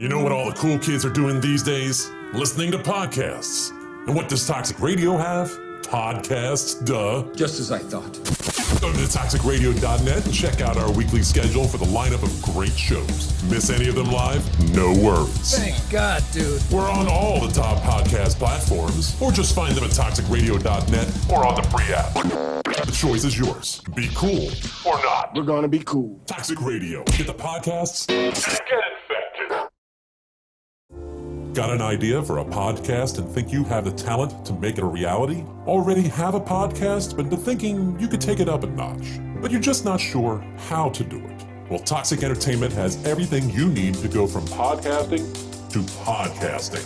You know what all the cool kids are doing these days? Listening to podcasts. And what does Toxic Radio have? Podcasts, duh. Just as I thought. Go to toxicradio.net and check out our weekly schedule for the lineup of great shows. Miss any of them live? No worries. Thank God, dude. We're on all the top podcast platforms, or just find them at toxicradio.net or on the free app. The choice is yours. Be cool or not. We're gonna be cool. Toxic Radio. Get the podcasts and get infected. Got an idea for a podcast and think you have the talent to make it a reality? Already have a podcast, but been thinking you could take it up a notch, but you're just not sure how to do it? Well, Toxic Entertainment has everything you need to go from podcasting to podcasting.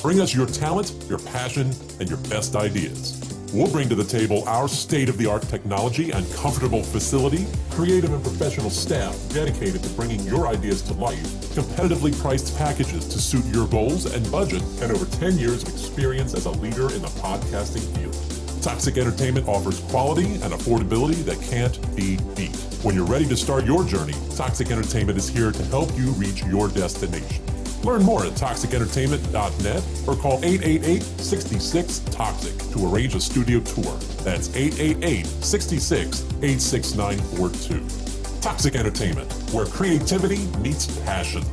Bring us your talent, your passion, and your best ideas. We'll bring to the table our state-of-the-art technology and comfortable facility, creative and professional staff dedicated to bringing your ideas to life, competitively priced packages to suit your goals and budget, and over 10 years of experience as a leader in the podcasting field. Toxic Entertainment offers quality and affordability that can't be beat. When you're ready to start your journey, Toxic Entertainment is here to help you reach your destination. Learn more at toxicentertainment.net or call 888-66-TOXIC to arrange a studio tour. That's 888-66-86942. Toxic Entertainment, where creativity meets passion.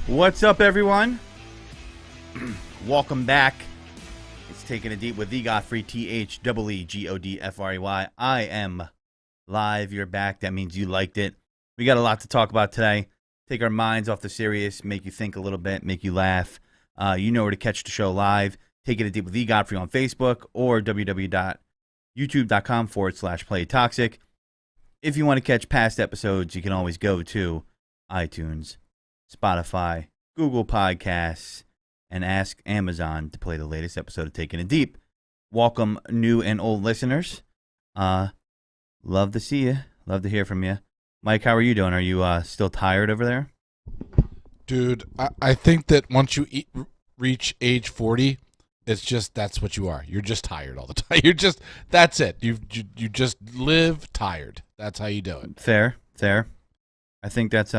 What's up, everyone? Welcome back. It's Taking It Deep with the Godfrey, THEEGODFREY. I am live. You're back. That means you liked it. We got a lot to talk about today. Take our minds off the serious, make you think a little bit, make you laugh. You know where to catch the show live. Taking It Deep with the Godfrey on Facebook or www.youtube.com/playtoxic. If you want to catch past episodes, you can always go to iTunes, Spotify, Google Podcasts, and ask Amazon to play the latest episode of Taking It Deep. Welcome, new and old listeners. Love to see you. Love to hear from you. Mike, how are you doing? Are you still tired over there? Dude, I think that once you reach age 40, it's just that's what you are. You're just tired all the time. That's it. You just live tired. That's how you do it. Fair. I think that's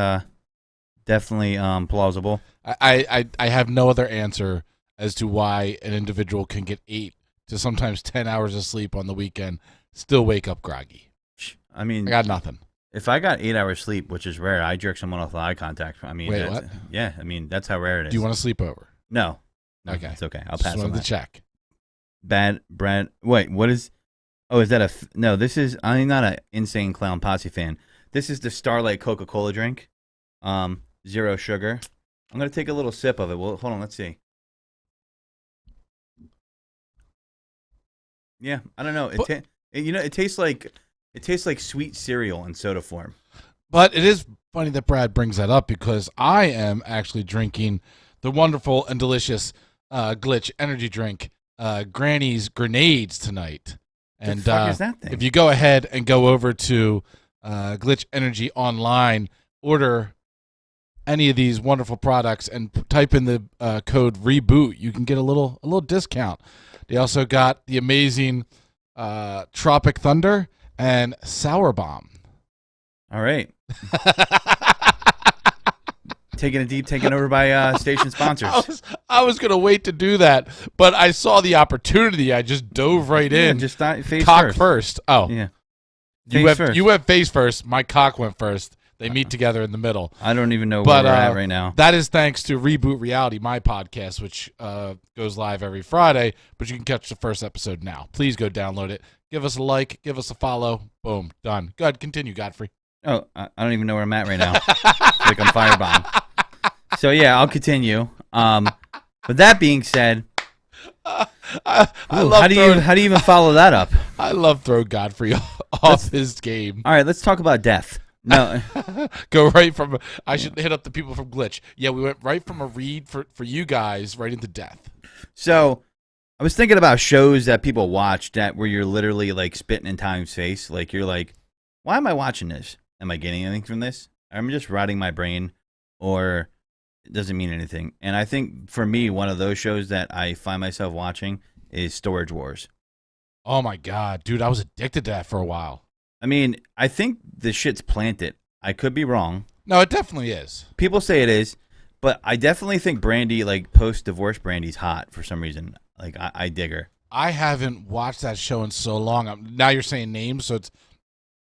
definitely plausible. I have no other answer as to why an individual can get 8 to sometimes 10 hours of sleep on the weekend, still wake up groggy. I mean, I got nothing. If I got 8 hours sleep, which is rare, I jerk someone off with eye contact. I mean, wait, what? Yeah, I mean, that's how rare it is. Do you want to sleep over? No. Okay. It's okay. I'll pass on that. Just wanted to check. Brad, wait, what is, oh, is that no, this is, I'm not an Insane Clown Posse fan. This is the Starlight Coca-Cola drink. 0 sugar. I'm going to take a little sip of it. Well, hold on, let's see. Yeah, I don't know. It tastes like sweet cereal in soda form. But it is funny that Brad brings that up because I am actually drinking the wonderful and delicious Glitch energy drink, Granny's Grenades tonight. And the fuck is that thing? If you go ahead and go over to Glitch Energy online, order any of these wonderful products and type in the code REBOOT, you can get a little discount. They also got the amazing Tropic Thunder and Sour Bomb. All right. Taking It Deep, taken over by station sponsors. I was going to wait to do that, but I saw the opportunity. I just dove right in. Just face cock first. Oh. Yeah. You went face first. My cock went first. They meet together in the middle. I don't even know where we're at right now. That is thanks to Reboot Reality, my podcast, which goes live every Friday, but you can catch the first episode now. Please go download it. Give us a like. Give us a follow. Boom. Done. Go ahead. Continue, Godfrey. Oh, I don't even know where I'm at right now. Like I'm firebombed. So, yeah, I'll continue. But that being said, I Ooh, love how do you even follow that up? I love throw Godfrey off his game. All right, let's talk about death. No, Go right from. I should hit up the people from Glitch. Yeah, we went right from a read for you guys right into death. so I was thinking about shows that people watch that where you're literally like spitting in time's face. Like you're like, why am I watching this? Am I getting anything from this? I'm just rotting my brain, or it doesn't mean anything. And I think for me, one of those shows that I find myself watching is Storage Wars. Oh my god, dude, I was addicted to that for a while. I mean, I think the shit's planted. I could be wrong. No, it definitely is. People say it is, but I definitely think Brandy, like post-divorce Brandy's hot for some reason. Like, I dig her. I haven't watched that show in so long. Now you're saying names, so it's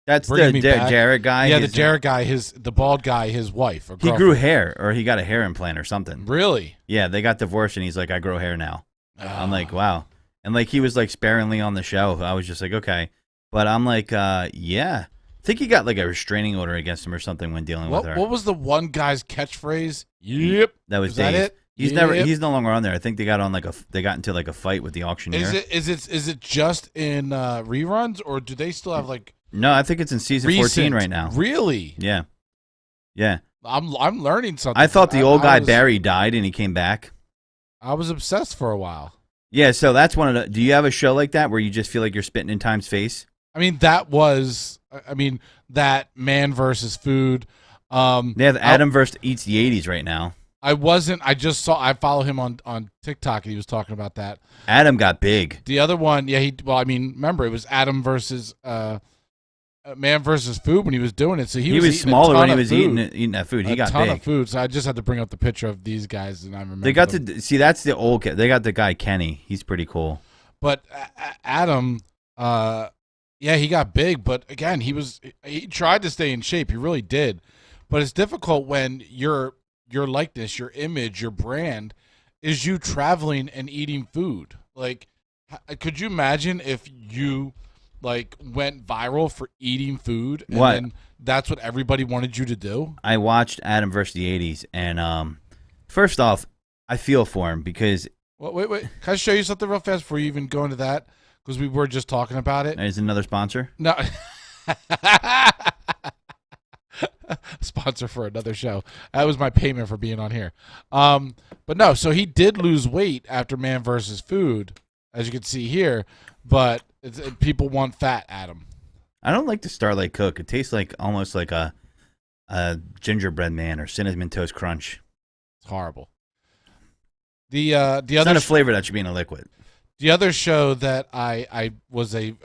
That's bringing the me back. Jarrett guy. Yeah, the Jarrett guy, the bald guy, his wife. Or He girlfriend. grew hair, or he got a hair implant or something. Really? Yeah, they got divorced, and he's like, I grow hair now. I'm like, Ah. wow. And like, he was like sparingly on the show. I was just like, okay. But I'm like, yeah. I think he got like a restraining order against him or something when dealing with her. What was the one guy's catchphrase? Yep. That was Is that Dave. it? He's Yep. he's no longer on there. I think they got on they got into like a fight with the auctioneer. Is it just in reruns, or do they still have like No, I think it's in season 14 right now. Really? Yeah. Yeah. I'm learning something. I thought the old guy was, Barry died and he came back. I was obsessed for a while. Yeah, so that's one of the. Do you have a show like that where you just feel like you're spitting in time's face? I mean, that man versus food. They have Adam versus Eats the 80s right now. I follow him on TikTok and he was talking about that. Adam got big. The other one, yeah, remember it was Adam versus man versus food when he was doing it. So he was smaller when he was food. eating that food. He got a ton big. of food. So I just had to bring up the picture of these guys and I remember They got them. to see that's the old kid. They got the guy Kenny. He's pretty cool. But Adam, yeah, he got big, but again, he tried to stay in shape. He really did. But it's difficult when your likeness, your image, your brand is you traveling and eating food. Like, could you imagine if you like went viral for eating food and then that's what everybody wanted you to do? I watched Adam versus the 80s, and first off, I feel for him because Wait. Can I show you something real fast before you even go into that? Because we were just talking about it. there's another sponsor. No. Sponsor for another show. That was my payment for being on here. But no, so he did lose weight after Man versus Food, as you can see here. But people want fat Adam. I don't like the Starlight Coke. It tastes like almost like a gingerbread man or cinnamon toast crunch. It's horrible. The It's other not a flavor that should be in a liquid. the other show that I was a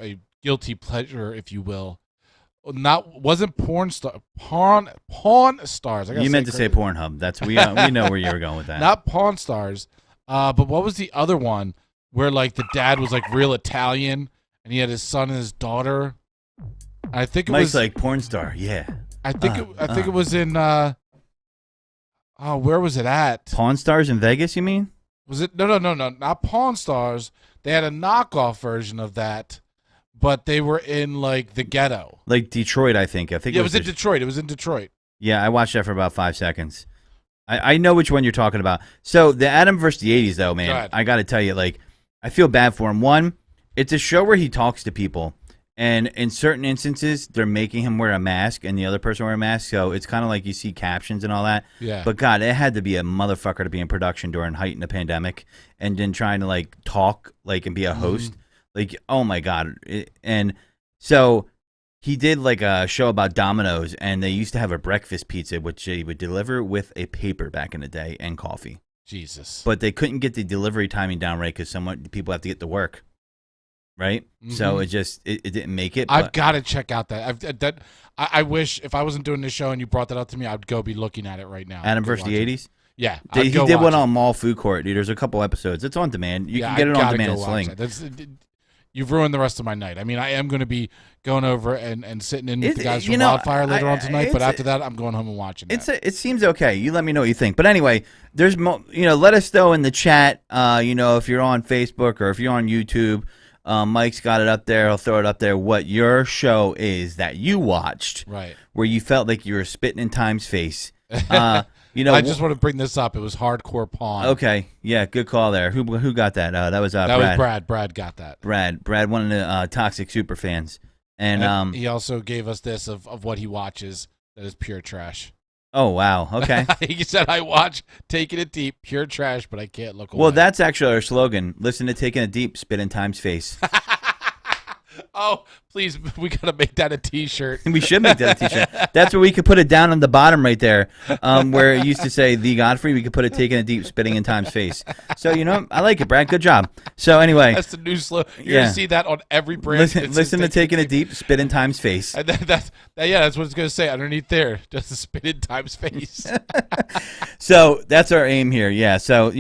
guilty pleasure, if you will, wasn't Pawn Stars. I gotta You meant to say correctly. Pornhub. That's we know where you were going with that. Not Pawn Stars. But what was the other one where like the dad was like real Italian and he had his son and his daughter? I think it Mike's was like porn star. Yeah. I think it was in where was it at? Pawn Stars in Vegas, you mean? Was it no, not Pawn Stars. They had a knockoff version of that, but they were in like the ghetto. Like Detroit, I think. Yeah, it was in Detroit. It was in Detroit. Yeah, I watched that for about 5 seconds. I know which one you're talking about. So the Adam versus the 80s, though, Go man, ahead. I got to tell you, like, I feel bad for him. One, it's a show where he talks to people, and in certain instances, they're making him wear a mask and the other person wear a mask, so it's kind of like you see captions and all that. Yeah. But, God, it had to be a motherfucker to be in production during height in the pandemic and then trying to, like, talk, like, and be a host. Like, oh, my God. And so he did, like, a show about Domino's, and they used to have a breakfast pizza, which they would deliver with a paper back in the day and coffee. Jesus. But they couldn't get the delivery timing down right because people have to get to work, right? So it didn't make it. I've but got to check out that. I wish if I wasn't doing this show and you brought that up to me, I'd go be looking at it right now. Adam Go versus the watch it. 80s. Yeah, He I'd go did watch one it. on Mall Food Court, dude. There's a couple episodes. It's on demand. You can get it I on gotta demand go and watch Sling. that. You've ruined the rest of my night. I mean, I am going to be going over and sitting in with the guys from Wildfire later on tonight, but after that, I'm going home and watching that. It seems okay. You let me know what you think. But anyway, there's let us know in the chat. If you're on Facebook or if you're on YouTube, Mike's got it up there. He'll throw it up there. What your show is that you watched, Right. where you felt like you were spitting in time's face. You know, I just want to bring this up. It was hardcore pawn. Okay, yeah, good call there. Who got that? That was That Brad. was Brad. Brad got that. Brad, one of the toxic super fans, and he also gave us this of what he watches that is pure trash. oh wow, okay. He said, "I watch Taking It Deep, pure trash, but I can't look away." Well, that's actually our slogan. Listen to Taking It Deep, spit in Time's face. Oh, please, we gotta make that a T-shirt. We should make that a T-shirt. That's where we could put it down on the bottom right there, where it used to say "The Godfrey." We could put it "Taking It Deep, spitting in Time's face." So I like it, Brad. Good job. So anyway, That's the new slogan. You're gonna see that on every brand. listen to Taking It Deep, spit in Time's face. And that's what it's gonna say underneath there. Just a spit in Time's face. So that's our aim here. Yeah. So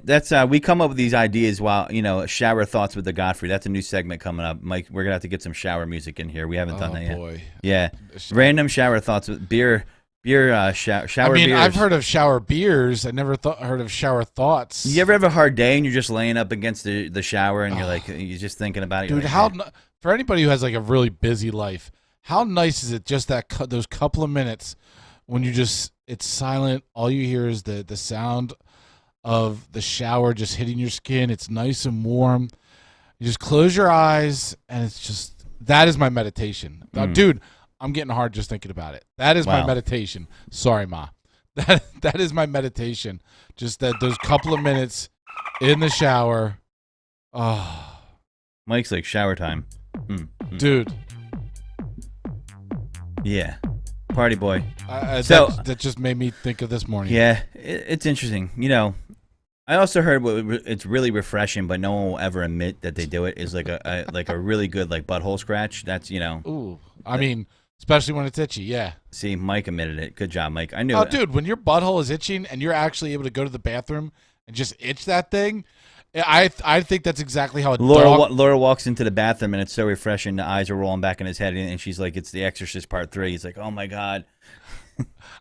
that's we come up with these ideas while shower thoughts with the Godfrey. That's a new segment coming up, Mike. We're gonna have to get some shower music in here. We haven't done that yet. Boy. Yeah. Random shower thoughts with shower. I mean, beers. I've heard of shower beers. I never heard of shower thoughts. You ever have a hard day and you're just laying up against the shower and you're just thinking about it? Dude, like, for anybody who has like a really busy life, how nice is it just those couple of minutes when it's silent, all you hear is the sound of the shower just hitting your skin. It's nice and warm. You just close your eyes and it's just that is my meditation. Dude, I'm getting hard just thinking about it. That is my meditation. Sorry, Ma. That is my meditation. Just those couple of minutes in the shower. Oh. Mike's like shower time. Dude. Yeah. Party boy. That just made me think of this morning. Yeah, it's interesting. I also heard it's really refreshing, but no one will ever admit that they do it. Is like a really good like butthole scratch. That's Ooh, I mean, especially when it's itchy. Yeah. See, Mike admitted it. Good job, Mike. I knew. Oh, it. Dude, when your butthole is itching and you're actually able to go to the bathroom and just itch that thing, I think that's exactly how Laura walks into the bathroom and it's so refreshing. The eyes are rolling back in his head, and she's like, "It's The Exorcist Part 3." He's like, "Oh my god."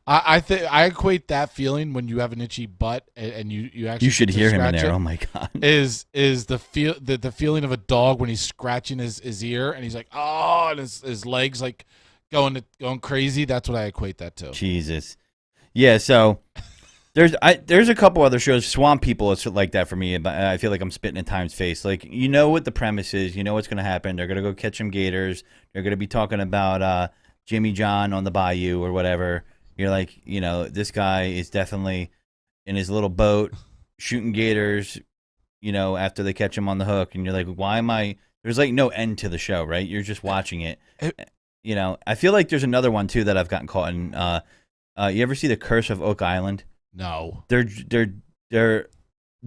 I equate that feeling when you have an itchy butt and you actually should hear him in there. Oh my god! Is the feeling of a dog when he's scratching his ear and he's like, oh, and his legs like going crazy. That's what I equate that to. Jesus, yeah. So there's a couple other shows. Swamp People is like that for me. But I feel like I'm spitting in Time's face. Like what the premise is. You know what's going to happen. They're going to go catch some gators. They're going to be talking about Jimmy John on the bayou or whatever. You're like, this guy is definitely in his little boat shooting gators, after they catch him on the hook. And you're like, why am I? There's like no end to the show, right? You're just watching it. I feel like there's another one too that I've gotten caught in. You ever see The Curse of Oak Island? No. They're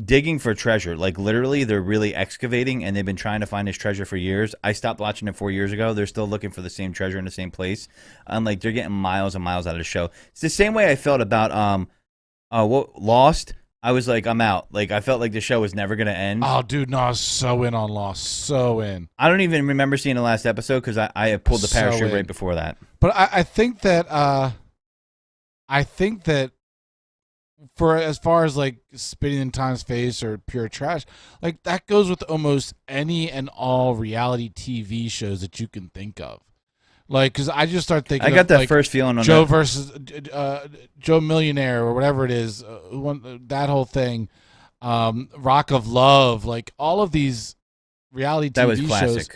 digging for treasure. Like literally, they're really excavating, and they've been trying to find this treasure for years. I stopped watching it 4 years ago. They're still looking for the same treasure in the same place. Like they're getting miles and miles out of the show. It's the same way I felt about Lost. I was like, I'm out. Like I felt like the show was never gonna end. Oh, dude, no, I was so in on Lost, so in. I don't even remember seeing the last episode because I had pulled the parachute right before that. But I think that for as far as like spitting in Time's face or pure trash, like that goes with almost any and all reality TV shows that you can think of. Like, because I just start thinking, I got that like, first feeling on Joe that. versus Joe Millionaire or whatever it is, that whole thing, Rock of Love, like all of these reality TV shows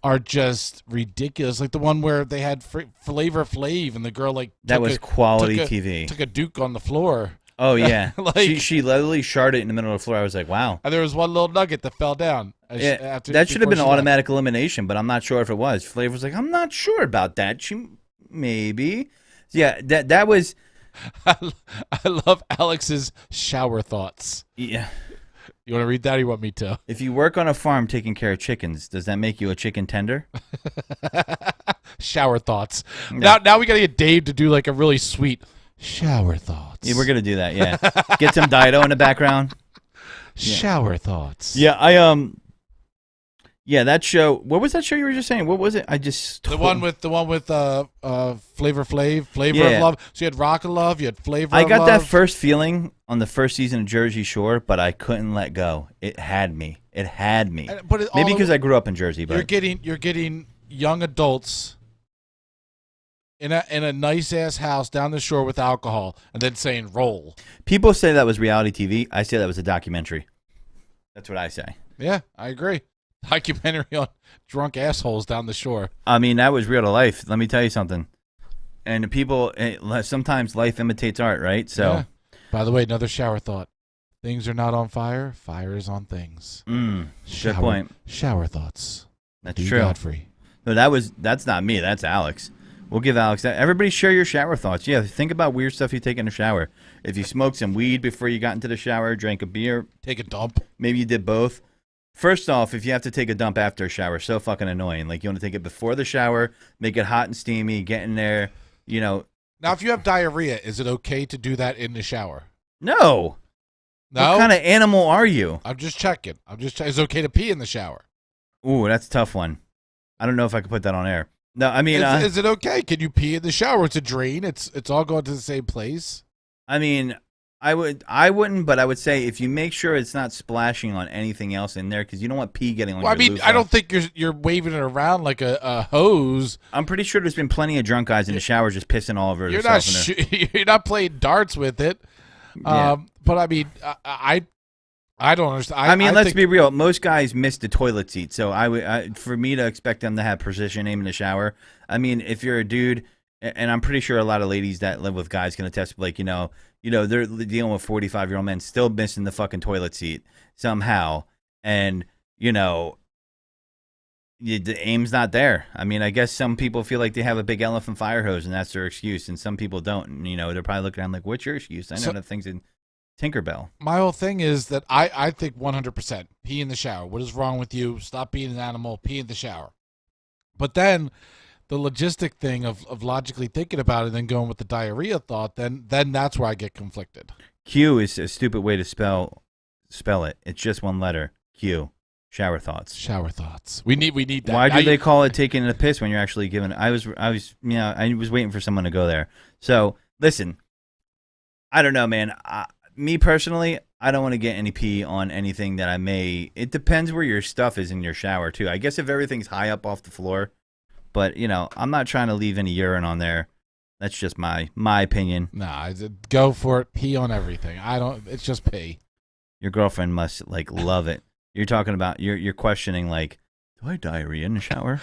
are just ridiculous. Like the one where they had Flavor Flav and the girl like that was quality TV. Took a Duke on the floor. Oh yeah, like, she literally sharded it in the middle of the floor. I was like, wow. And there was one little nugget that fell down. That should have been an automatic elimination, but I'm not sure if it was. Flavor was like, I'm not sure about that. Maybe. Yeah, that was. I love Alex's shower thoughts. Yeah. You want to read that or you want me to? If you work on a farm taking care of chickens, does that make you a chicken tender? Shower thoughts. Yeah. Now we got to get Dave to do like a really sweet shower thoughts. Yeah, we're going to do that, yeah. Get some Dido in the background. Shower thoughts. Yeah, yeah, that show. What was that show you were just saying? What was it? The one with Flavor Flav, Flavor of Love. So you had Rock of Love, you had Flavor of Love. I got that first feeling on the first season of Jersey Shore, but I couldn't let go. It had me. But maybe because I grew up in Jersey. But you're getting young adults in a nice ass house down the shore with alcohol, and then saying roll. People say that was reality TV. I say that was a documentary. That's what I say. Yeah, I agree. Documentary on drunk assholes down the shore. I mean, that was real to life. Let me tell you something. And the people, sometimes life imitates art, right? So, yeah. By the way, another shower thought. Things are not on fire. Fire is on things. Good point. Shower thoughts. That's true. Godfrey. No, that's not me. That's Alex. We'll give Alex that. Everybody share your shower thoughts. Yeah, think about weird stuff you take in the shower. If you smoked some weed before you got into the shower, drank a beer. Take a dump. Maybe you did both. First off, if you have to take a dump after a shower, so fucking annoying. Like, you want to take it before the shower, make it hot and steamy, get in there, you know. Now, if you have diarrhea, is it okay to do that in the shower? No. No? What kind of animal are you? I'm just checking. Is it okay to pee in the shower? Ooh, that's a tough one. I don't know if I could put that on air. No, I mean, is it okay? Can you pee in the shower? It's a drain. It's all going to the same place. I mean, I wouldn't, but I would say if you make sure it's not splashing on anything else in there, because you don't want pee getting on your loofah. I don't think you're waving it around like a hose. I'm pretty sure there's been plenty of drunk guys in the shower just pissing all over You're themselves. You're not playing darts with it. Yeah. But I mean, I don't understand. Let's be real. Most guys miss the toilet seat, so for me to expect them to have precision aim in the shower. I mean, if you're a dude, and I'm pretty sure a lot of ladies that live with guys can attest, like, you know, they're dealing with 45-year-old men still missing the fucking toilet seat somehow, and you know, the aim's not there. I mean, I guess some people feel like they have a big elephant fire hose, and that's their excuse, and some people don't. And, you know, they're probably looking around like, "What's your excuse?" I know the things in Tinkerbell. My whole thing is that I think 100% pee in the shower. What is wrong with you? Stop being an animal. Pee in the shower. But then the logistic thing of logically thinking about it and then going with the diarrhea thought, then that's where I get conflicted. Q is a stupid way to spell it. It's just one letter. Q. Shower thoughts. Shower thoughts. We need that. Why do they call it taking a piss when you're actually giving? I was waiting for someone to go there. So listen, I don't know, man. Me personally, I don't want to get any pee on anything that I may. It depends where your stuff is in your shower too. I guess if everything's high up off the floor, but you know, I'm not trying to leave any urine on there. That's just my opinion. Nah, go for it. Pee on everything. It's just pee. Your girlfriend must like love it. You're talking about you're questioning like, do I diarrhea in the shower?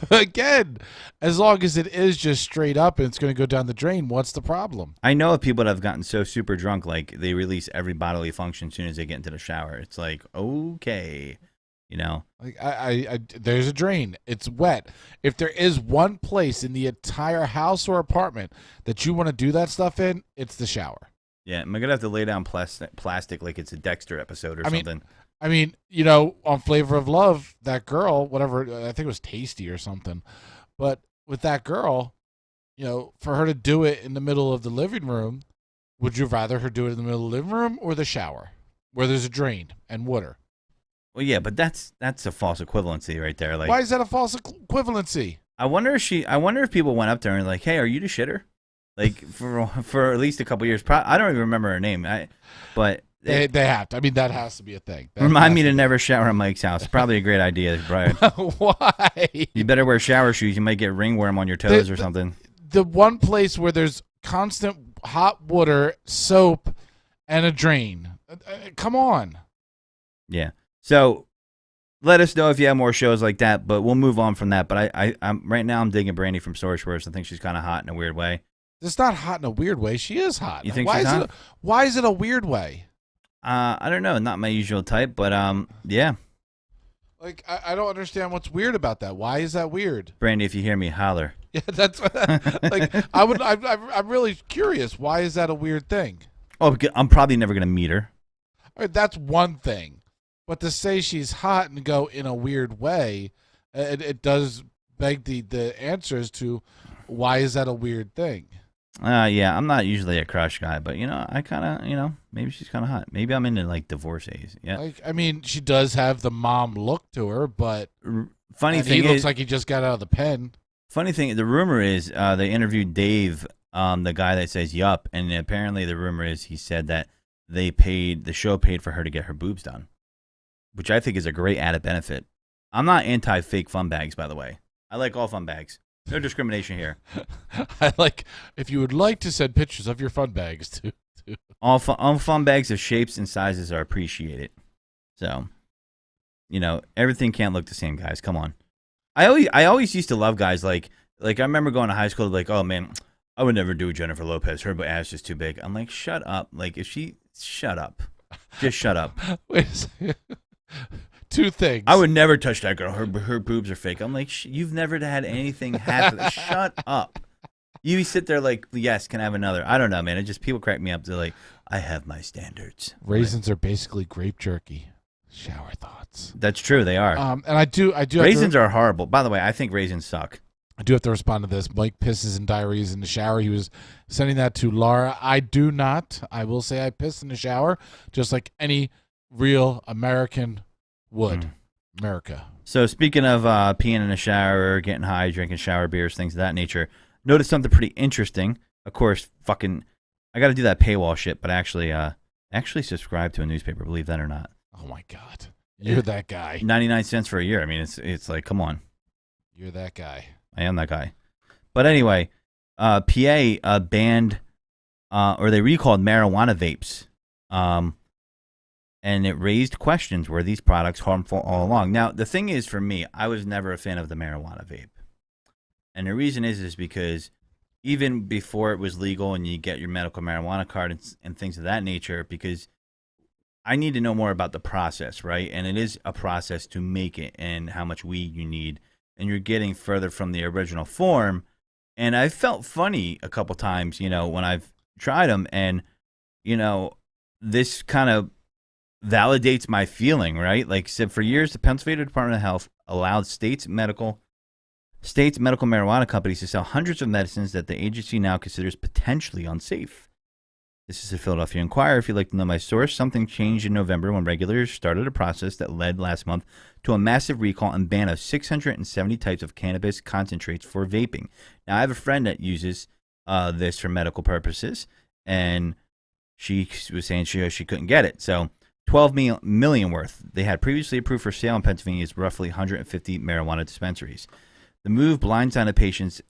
Again, as long as it is just straight up and it's going to go down the drain, what's the problem? I know of people that have gotten so super drunk, like they release every bodily function as soon as they get into the shower. It's like, okay, you know. Like there's a drain. It's wet. If there is one place in the entire house or apartment that you want to do that stuff in, it's the shower. Yeah, am I gonna have to lay down plastic like it's a Dexter episode or something? I mean, you know, on Flavor of Love, that girl, whatever, I think it was Tasty or something. But with that girl, you know, for her to do it in the middle of the living room, would you rather her do it in the middle of the living room or the shower where there's a drain and water? Well, yeah, but that's a false equivalency right there. Like, why is that a false equivalency? I wonder if people went up there and like, hey, are you the shitter? Like for at least a couple years. I don't even remember her name. But they have to. I mean, that has to be a thing. Remind me to never shower at Mike's house. Probably a great idea, Brian. Why? You better wear shower shoes. You might get ringworm on your toes or something. The one place where there's constant hot water, soap, and a drain. Come on. Yeah. So let us know if you have more shows like that, but we'll move on from that. But I'm right now I'm digging Brandy from Source Worst. I think she's kind of hot in a weird way. It's not hot in a weird way. She is hot. You think she's hot? Why is it a weird way? I don't know. Not my usual type, but yeah. Like I don't understand what's weird about that. Why is that weird? Brandy, if you hear me, holler. Yeah, that's like I'm really curious. Why is that a weird thing? Oh, I'm probably never gonna meet her. All right, that's one thing, but to say she's hot and go in a weird way, it does beg the answers to why is that a weird thing? Yeah, I'm not usually a crush guy, but you know, I kind of, you know, maybe she's kind of hot. Maybe I'm into like divorcees. Yeah. Like, I mean, she does have the mom look to her, but funny thing he looks like he just got out of the pen. Funny thing, the rumor is they interviewed Dave, the guy that says yup, and apparently the rumor is he said that the show paid for her to get her boobs done, which I think is a great added benefit. I'm not anti fake fun bags, by the way. I like all fun bags. No discrimination here. I like if you would like to send pictures of your fun bags to All fun bags of shapes and sizes are appreciated. So, everything can't look the same, guys. Come on. I always used to love guys like I remember going to high school like, oh man, I would never do Jennifer Lopez. Her ass is too big. I'm like, shut up. Like shut up. Just shut up. Wait a second. Two things. I would never touch that girl. Her boobs are fake. I'm like, you've never had anything happen. Shut up. You sit there like, yes, can I have another? I don't know, man. It just people crack me up. They're like, I have my standards. Raisins are basically grape jerky. Shower thoughts. That's true. They are. And I do. Raisins are horrible. By the way, I think raisins suck. I do have to respond to this. Mike pisses and diarrheas in the shower. He was sending that to Laura. I do not. I will say I piss in the shower, just like any real American would. America. So speaking of peeing in the shower, getting high, drinking shower beers, things of that nature, noticed something pretty interesting. Of course, I got to do that paywall shit, but actually subscribe to a newspaper, believe that or not. Oh my God. You're that guy. 99 cents for a year. I mean, it's like, come on. You're that guy. I am that guy. But anyway, PA banned or they recalled marijuana vapes. And it raised questions, were these products harmful all along? Now, the thing is, for me, I was never a fan of the marijuana vape. And the reason is because even before it was legal and you get your medical marijuana card and things of that nature, because I need to know more about the process, right? And it is a process to make it and how much weed you need. And you're getting further from the original form. And I felt funny a couple times, when I've tried them. And, this kind of validates my feeling, right? Like I said, for years, the Pennsylvania Department of Health allowed states' medical marijuana companies to sell hundreds of medicines that the agency now considers potentially unsafe. This is a Philadelphia Inquirer. If you'd like to know my source, something changed in November when regulators started a process that led last month to a massive recall and ban of 670 types of cannabis concentrates for vaping. Now, I have a friend that uses this for medical purposes, and she was saying she couldn't get it. So 12 million worth they had previously approved for sale in Pennsylvania's roughly 150 marijuana dispensaries. The move blindsided patients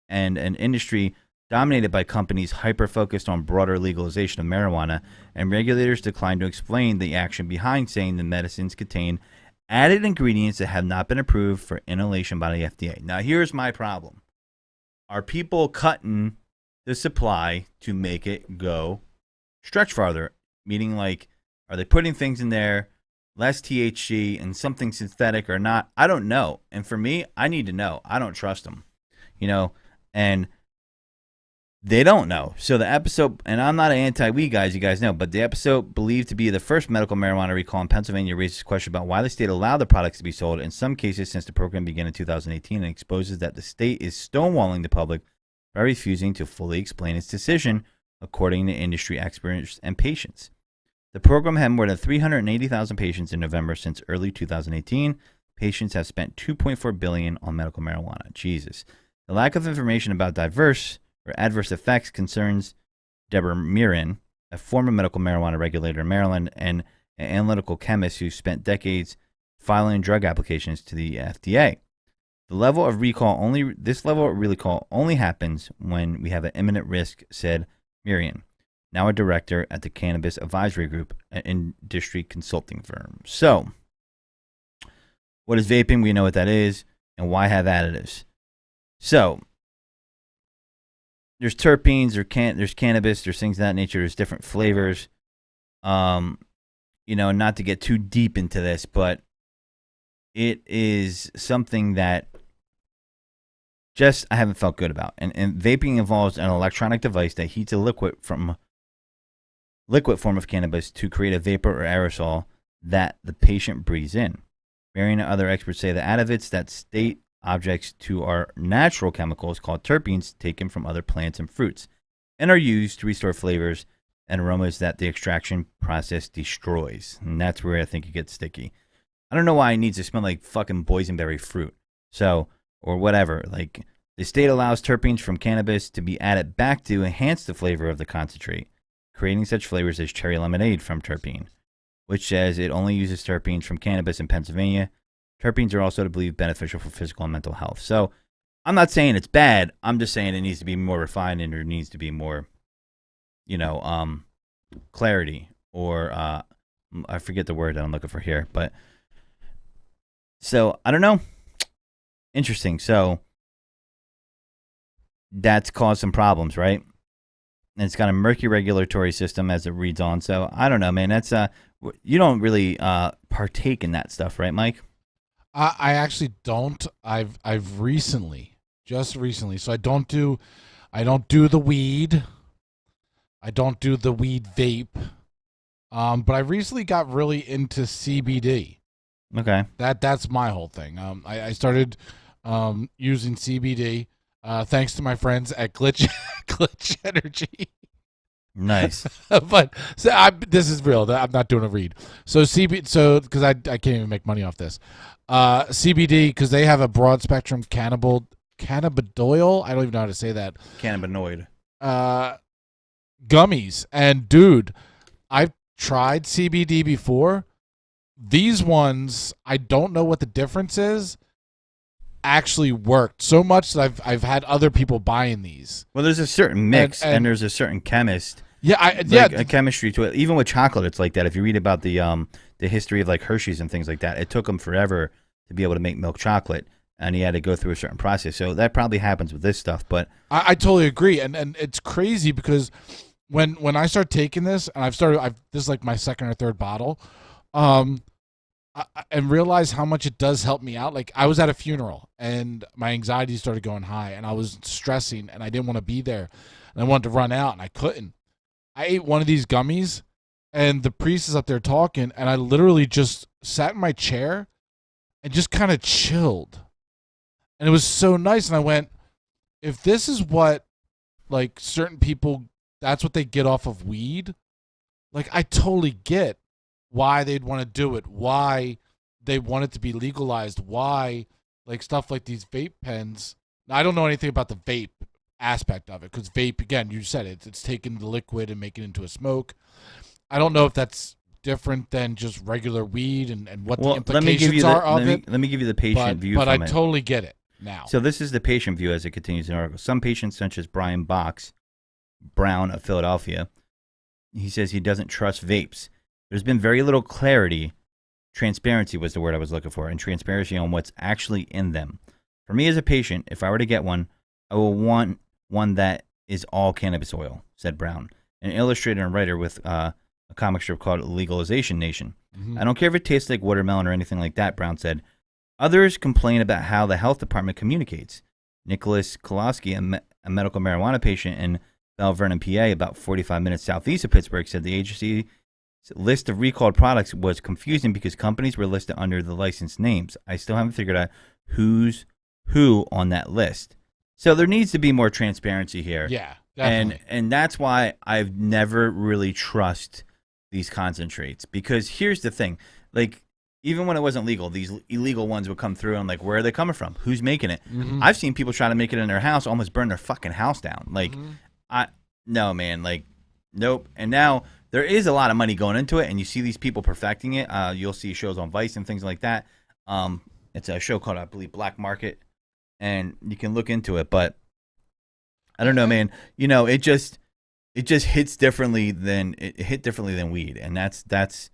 and an industry dominated by companies hyper-focused on broader legalization of marijuana, and regulators declined to explain the action behind saying the medicines contain added ingredients that have not been approved for inhalation by the FDA. Now, here's my problem. Are people cutting the supply to make it go stretch farther? Meaning, like, are they putting things in there, less THC and something synthetic or not? I don't know. And for me, I need to know. I don't trust them, and they don't know. So the episode, and I'm not an anti-weed guys, you guys know, but the episode believed to be the first medical marijuana recall in Pennsylvania raises question about why the state allowed the products to be sold in some cases since the program began in 2018, and exposes that the state is stonewalling the public by refusing to fully explain its decision, according to industry experts and patients. The program had more than 380,000 patients in November since early 2018. Patients have spent $2.4 billion on medical marijuana. Jesus. The lack of information about diverse or adverse effects concerns Deborah Mirin, a former medical marijuana regulator in Maryland and an analytical chemist who spent decades filing drug applications to the FDA. This level of recall only happens when we have an imminent risk, said Mirin, now a director at the Cannabis Advisory Group, an industry consulting firm. So, what is vaping? We know what that is, and why have additives? So, there's terpenes, there's cannabis, there's things of that nature, there's different flavors. Not to get too deep into this, but it is something that just I haven't felt good about. And vaping involves an electronic device that heats a liquid form of cannabis to create a vapor or aerosol that the patient breathes in. Marion and other experts say the additives that state objects to our natural chemicals called terpenes taken from other plants and fruits and are used to restore flavors and aromas that the extraction process destroys. And that's where I think it gets sticky. I don't know why it needs to smell like fucking boysenberry fruit. So, or whatever. Like, the state allows terpenes from cannabis to be added back to enhance the flavor of the concentrate, creating such flavors as cherry lemonade from terpene, which says it only uses terpenes from cannabis in Pennsylvania. Terpenes are also to believe beneficial for physical and mental health. So I'm not saying it's bad. I'm just saying it needs to be more refined and there needs to be more, clarity or I forget the word that I'm looking for here. But so I don't know. Interesting. So that's caused some problems, right? And it's got a murky regulatory system as it reads on. So I don't know, man. That's you don't really partake in that stuff, right, Mike? I actually don't. I've just recently. So I don't do the weed. I don't do the weed vape. But I recently got really into CBD. Okay. That's my whole thing. I started using CBD thanks to my friends at Glitch Energy. Nice. But this is real. I'm not doing a read. So because I can't even make money off this. CBD, because they have a broad spectrum cannabidiol. I don't even know how to say that. Cannabinoid. Gummies. And dude, I've tried CBD before. These ones, I don't know what the difference is, actually worked so much that I've had other people buying these. Well, there's a certain mix and there's a certain chemist. Yeah, a chemistry to it. Even with chocolate, it's like that. If you read about the history of like Hershey's and things like that, it took them forever to be able to make milk chocolate, and he had to go through a certain process. So that probably happens with this stuff. But I totally agree, and it's crazy because when I start taking this, and this is like my second or third bottle, and realize how much it does help me out. Like I was at a funeral, and my anxiety started going high, and I was stressing, and I didn't want to be there, and I wanted to run out, and I couldn't. I ate one of these gummies, and the priest is up there talking, and I literally just sat in my chair and just kind of chilled. And it was so nice. And I went, if this is what, like, certain people, that's what they get off of weed, like, I totally get why they'd want to do it, why they want it to be legalized, why, like, stuff like these vape pens. Now, I don't know anything about the vape aspect of it, because vape, again, you said it's taking the liquid and making it into a smoke. I don't know if that's different than just regular weed and what the implications are of it. Let me give you the patient view. But I totally get it now. So this is the patient view as it continues in the article. Some patients, such as Brian Brown of Philadelphia, he says he doesn't trust vapes. There's been very little clarity. Transparency was the word I was looking for, and transparency on what's actually in them. For me as a patient, if I were to get one, I will want one that is all cannabis oil, said Brown, an illustrator and writer with a comic strip called Legalization Nation. Mm-hmm. I don't care if it tastes like watermelon or anything like that, Brown said. Others complain about how the health department communicates. Nicholas Koloski, a medical marijuana patient in Bell Vernon, PA, about 45 minutes southeast of Pittsburgh, said the agency's list of recalled products was confusing because companies were listed under the licensed names. I still haven't figured out who's who on that list. So there needs to be more transparency here. Yeah, definitely. And that's why I've never really trust these concentrates, because here's the thing. Like, even when it wasn't legal, these illegal ones would come through and like, where are they coming from? Who's making it? Mm-hmm. I've seen people try to make it in their house, almost burn their fucking house down. Like, no, man, like, nope. And now there is a lot of money going into it, and you see these people perfecting it. You'll see shows on Vice and things like that. It's a show called, I believe, Black Market, and you can look into it. But I don't know, man. You know, it just hits differently than weed, and that's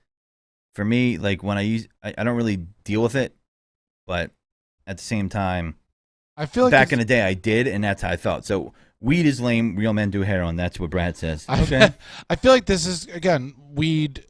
for me. Like, when I don't really deal with it, but at the same time, I feel like back in the day I did, and that's how I felt. So weed is lame. Real men do heroin. That's what Brad says. Okay. I feel like this is, again, weed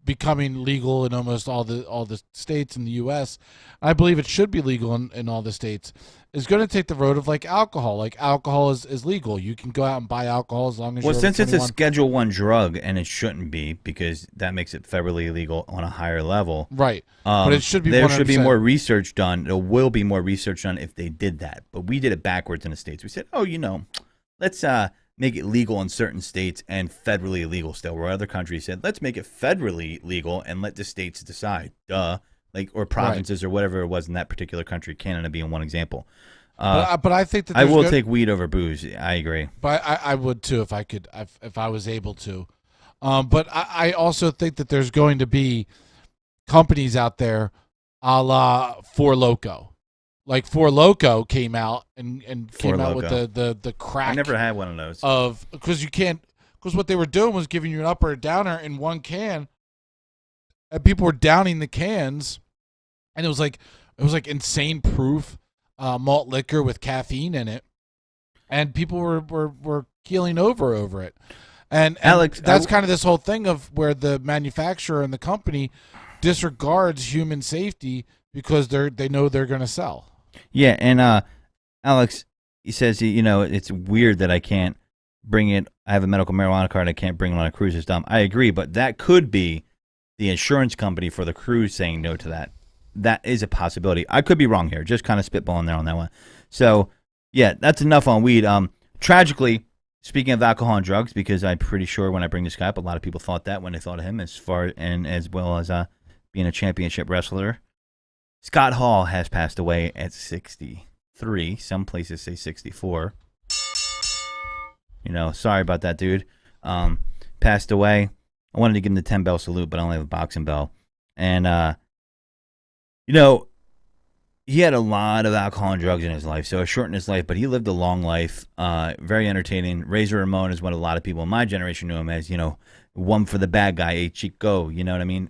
becoming legal in almost all the states in the U.S. I believe it should be legal in all the states. Is going to take the road of like alcohol. Like, alcohol is legal. You can go out and buy alcohol as long as you're over 21. Since it's a Schedule I drug, and it shouldn't be, because that makes it federally illegal on a higher level. Right. But it should be 100%. There should be more research done. There will be more research done if they did that. But we did it backwards in the states. We said, let's make it legal in certain states and federally illegal still, where other countries said, let's make it federally legal and let the states decide. Duh. Like, or provinces, right, or whatever it was in that particular country, Canada being one example. But I think that I will take weed over booze. I agree. But I would too if I could, if I was able to. But I also think that there's going to be companies out there, a la Four Loko, like Four Loko came out and Four came out with Loko. the crack. I never had one of those. Because what they were doing was giving you an upper or downer in one can, and people were downing the cans, and it was like insane proof malt liquor with caffeine in it, and people were keeling over it. And Alex, that's kind of this whole thing of where the manufacturer and the company disregards human safety because they know they're going to sell. Yeah, and Alex, he says, it's weird that I can't bring it. I have a medical marijuana card. I can't bring it on a cruise. It's dumb. I agree, but that could be the insurance company for the cruise saying no to that. That is a possibility. I could be wrong here. Just kind of spitballing there on that one. So, yeah, that's enough on weed. Tragically, speaking of alcohol and drugs, because I'm pretty sure when I bring this guy up, a lot of people thought that when they thought of him, as well as being a championship wrestler. Scott Hall has passed away at 63. Some places say 64. Sorry about that, dude. Passed away. I wanted to give him the 10-bell salute, but I only have a boxing bell. And, he had a lot of alcohol and drugs in his life, so it shortened his life, but he lived a long life. Very entertaining. Razor Ramon is what a lot of people in my generation knew him as, one for the bad guy, a Chico, you know what I mean?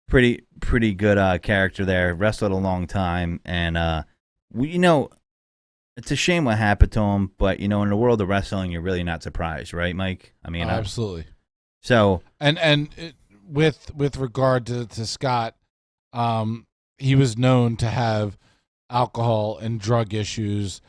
Pretty good character there. Wrestled a long time, and, it's a shame what happened to him, but, in the world of wrestling, you're really not surprised, right, Mike? I mean, absolutely. So, with regard to Scott, he was known to have alcohol and drug issues,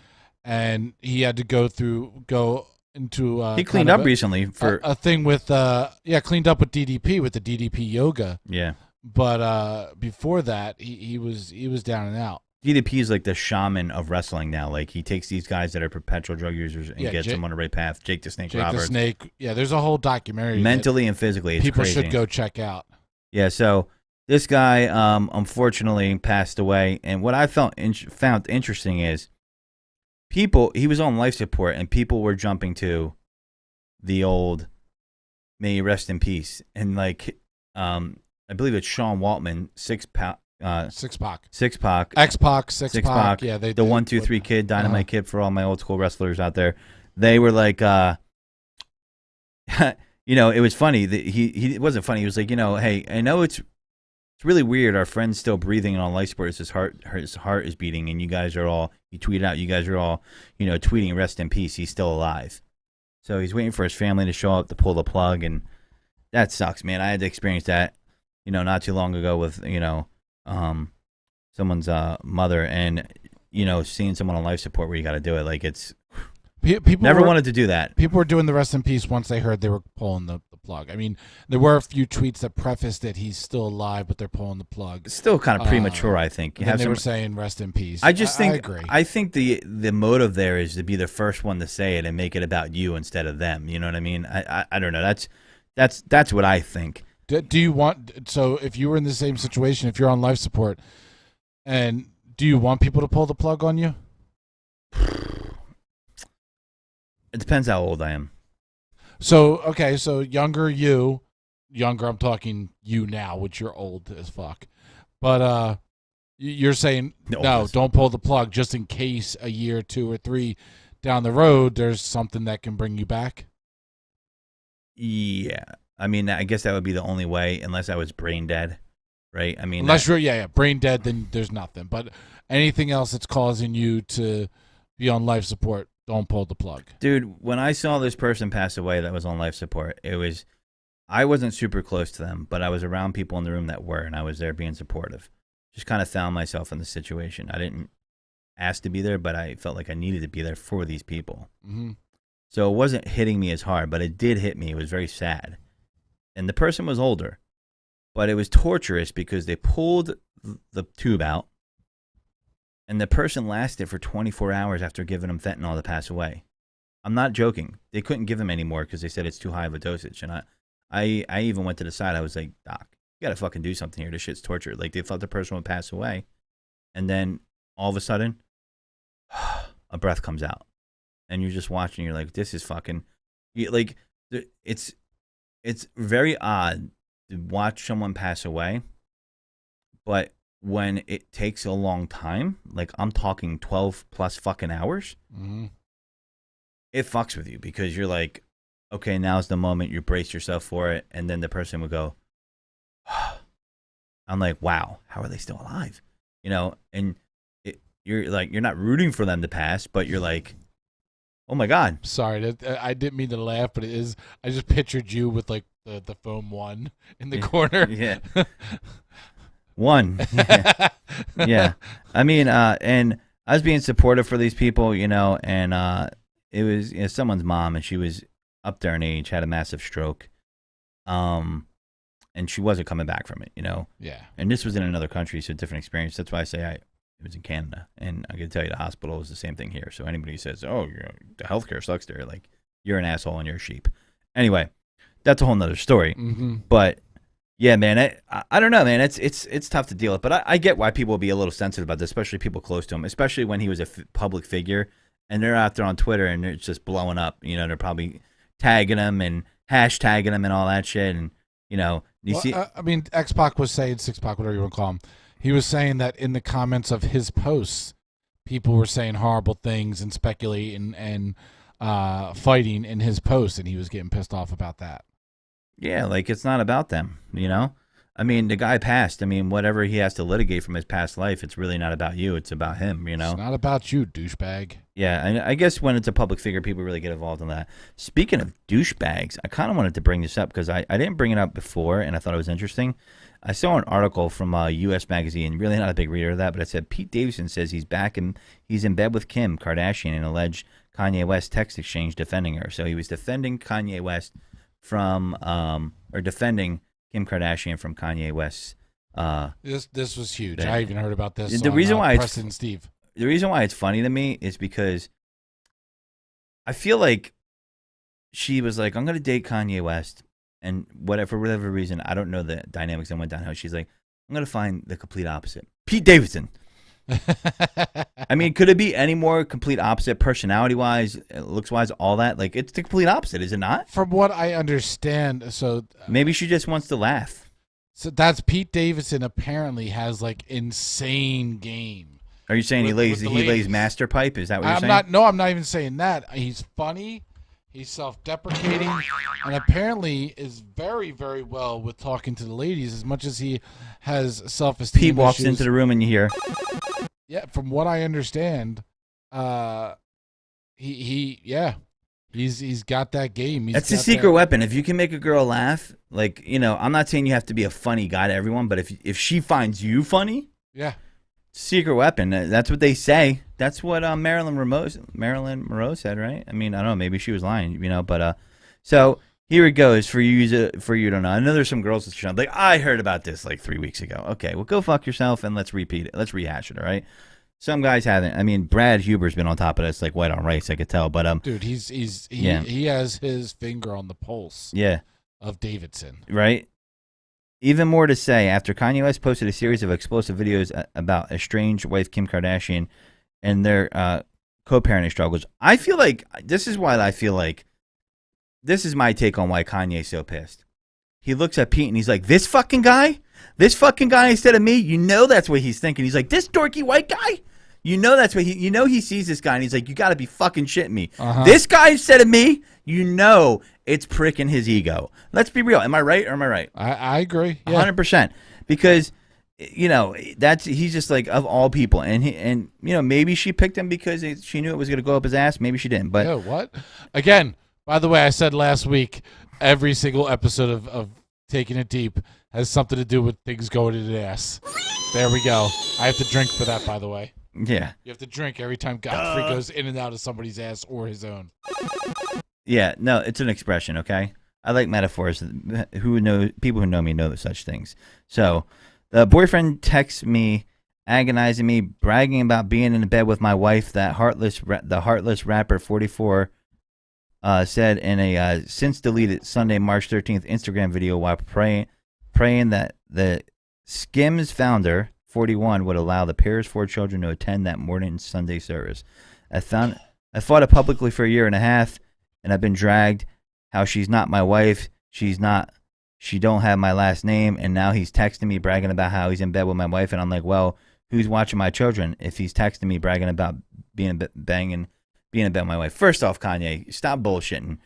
and he had to go into he cleaned up recently for a thing with cleaned up with DDP with the DDP yoga. Yeah, but before that, he was down and out. DDP is like the shaman of wrestling now. Like, he takes these guys that are perpetual drug users and gets them on the right path. Jake the Snake Roberts. Jake the Snake. Yeah, there's a whole documentary. Mentally and physically, it's people crazy. should go check out. Yeah, so this guy unfortunately passed away. And what I found interesting is he was on life support, and people were jumping to the old "May you rest in peace." And I believe it's Sean Waltman, Six Pac, X-Pac, Six Pac. Yeah, the 1, 2, 3 Kid, Dynamite Kid for all my old school wrestlers out there. They were like, it was funny. It wasn't funny. He was like, hey, I know it's really weird. Our friend's still breathing and on life support. His heart is beating, and you guys are all. He tweeted out, you guys are all, tweeting rest in peace. He's still alive. So he's waiting for his family to show up to pull the plug, and that sucks, man. I had to experience that, not too long ago with, someone's mother, and seeing someone on life support where you got to do it, like, it's people wanted to do that. People were doing the rest in peace once they heard they were pulling the plug. I mean, there were a few tweets that prefaced it, he's still alive, but they're pulling the plug. It's still kind of premature, I think. They were saying rest in peace. I think I agree. I think the motive there is to be the first one to say it and make it about you instead of them. You know what I mean? I don't know. That's what I think. Do you want, so if you were in the same situation, if you're on life support, and do you want people to pull the plug on you? It depends how old I am. So, okay, so younger, I'm talking you now, which you're old as fuck. But you're saying, no, don't pull the plug just in case a year, 2 or 3 down the road, there's something that can bring you back? Yeah. I mean, I guess that would be the only way, unless I was brain dead, right? I mean, unless you're brain dead, then there's nothing. But anything else that's causing you to be on life support, don't pull the plug. Dude, when I saw this person pass away that was on life support, I wasn't super close to them, but I was around people in the room that were, and I was there being supportive. Just kind of found myself in the situation. I didn't ask to be there, but I felt like I needed to be there for these people. Mm-hmm. So it wasn't hitting me as hard, but it did hit me. It was very sad. And the person was older, but it was torturous because they pulled the tube out, and the person lasted for 24 hours after giving them fentanyl to pass away. I'm not joking. They couldn't give them any more because they said it's too high of a dosage. And I even went to the side. I was like, Doc, you got to fucking do something here. This shit's torture. Like, they thought the person would pass away, and then all of a sudden, a breath comes out. And you're just watching. You're like, this is fucking... Like, it's very odd to watch someone pass away, but when it takes a long time, like I'm talking 12 plus fucking hours, it fucks with you because you're like, okay, now's the moment. You brace yourself for it, and then the person would go. I'm like, wow, how are they still alive? You know, and you're like, you're not rooting for them to pass, but you're like, oh my god. Sorry, I didn't mean to laugh, but it is. I just pictured you with like the foam one in the corner. Yeah. One. Yeah. Yeah. I mean, and I was being supportive for these people, you know, and it was someone's mom, and she was up there in age, had a massive stroke. And she wasn't coming back from it, you know? Yeah. And this was in another country, so a different experience. That's why I say it was in Canada. And I can tell you the hospital is the same thing here. So anybody who says, oh, the healthcare sucks there, like, you're an asshole and you're a sheep. Anyway, that's a whole nother story. But, yeah, man, I don't know, man. It's tough to deal with. But I get why people will be a little sensitive about this, especially people close to him, especially when he was a public figure. And they're out there on Twitter, and it's just blowing up. You know, they're probably tagging him and hashtagging him and all that shit. And, you know, I mean, X-Pac was saying, Six-Pac, whatever you want to call him, he was saying that in the comments of his posts, people were saying horrible things and speculating and fighting in his posts, and he was getting pissed off about that. Yeah, like, it's not about them, you know? I mean, the guy passed. I mean, whatever he has to litigate from his past life, it's really not about you. It's about him, you know? It's not about you, douchebag. Yeah, and I guess when it's a public figure, people really get involved in that. Speaking of douchebags, I kind of wanted to bring this up because I didn't bring it up before, and I thought it was interesting. I saw an article from U.S. Magazine, really not a big reader of that, but it said Pete Davidson says he's back and he's in bed with Kim Kardashian in alleged Kanye West text exchange defending her. So he was defending Kanye West from, or defending Kim Kardashian from Kanye West's. This was huge. I even heard about this. The reason why Preston and Steve. The reason why it's funny to me is because I feel like she was like, I'm going to date Kanye West. And for whatever reason, I don't know the dynamics that went down. How she's like, I'm going to find the complete opposite. Pete Davidson. I mean, could it be any more complete opposite personality-wise, looks-wise, all that? Like, it's the complete opposite, is it not? From what I understand, so... Maybe she just wants to laugh. So that's Pete Davidson apparently has, like, insane game. Are you saying he lays master pipe? Is that what you're saying? No, I'm not even saying that. He's funny. He's self-deprecating, and apparently is very, very well with talking to the ladies as much as he has self-esteem Pete walks issues. into the room and you hear... Yeah, from what I understand, he's got that game. That's a secret weapon. If you can make a girl laugh, like, you know, I'm not saying you have to be a funny guy to everyone, but if she finds you funny, yeah, secret weapon. That's what they say. That's what Marilyn Monroe said, right? I mean, I don't know. Maybe she was lying, you know. But so here it goes for you to know. I know there's some girls that like, I heard about this like 3 weeks ago. Okay, well, go fuck yourself and let's repeat it. Let's rehash it. All right. Some guys haven't. I mean, Brad Huber's been on top of this like white on rice. I could tell. But dude, he has his finger on the pulse. Yeah. Of Davidson. Right. Even more to say, after Kanye West posted a series of explosive videos about estranged wife Kim Kardashian and their co-parenting struggles, I feel like this is why I feel like this is my take on why Kanye's so pissed. He looks at Pete and he's like, this fucking guy instead of me, you know that's what he's thinking. He's like, this dorky white guy? You know that's what he sees this guy and he's like, you got to be fucking shitting me. This guy instead of me, you know it's pricking his ego. Let's be real. Am I right or am I right? I agree. Yeah. 100%. Because, you know, he's just like, of all people. And you know, maybe she picked him because she knew it was going to go up his ass. Maybe she didn't. But yeah, what? Again, by the way, I said last week, every single episode of Taking It Deep has something to do with things going in the ass. There we go. I have to drink for that, by the way. Yeah. You have to drink every time Godfrey goes in and out of somebody's ass or his own. Yeah, no, it's an expression, okay? I like metaphors. People who know me know such things. So, the boyfriend texts me, agonizing me, bragging about being in bed with my wife. The heartless rapper 44 said in a since deleted Sunday, March 13th Instagram video while praying that the Skims founder 41 would allow the pair's 4 children to attend that morning Sunday service. I fought it publicly for a year and a half, and I've been dragged. How she's not my wife. She's she don't have my last name, and now he's texting me bragging about how he's in bed with my wife, and I'm like, well, who's watching my children if he's texting me bragging about being in bed with my wife? First off, Kanye, stop bullshitting.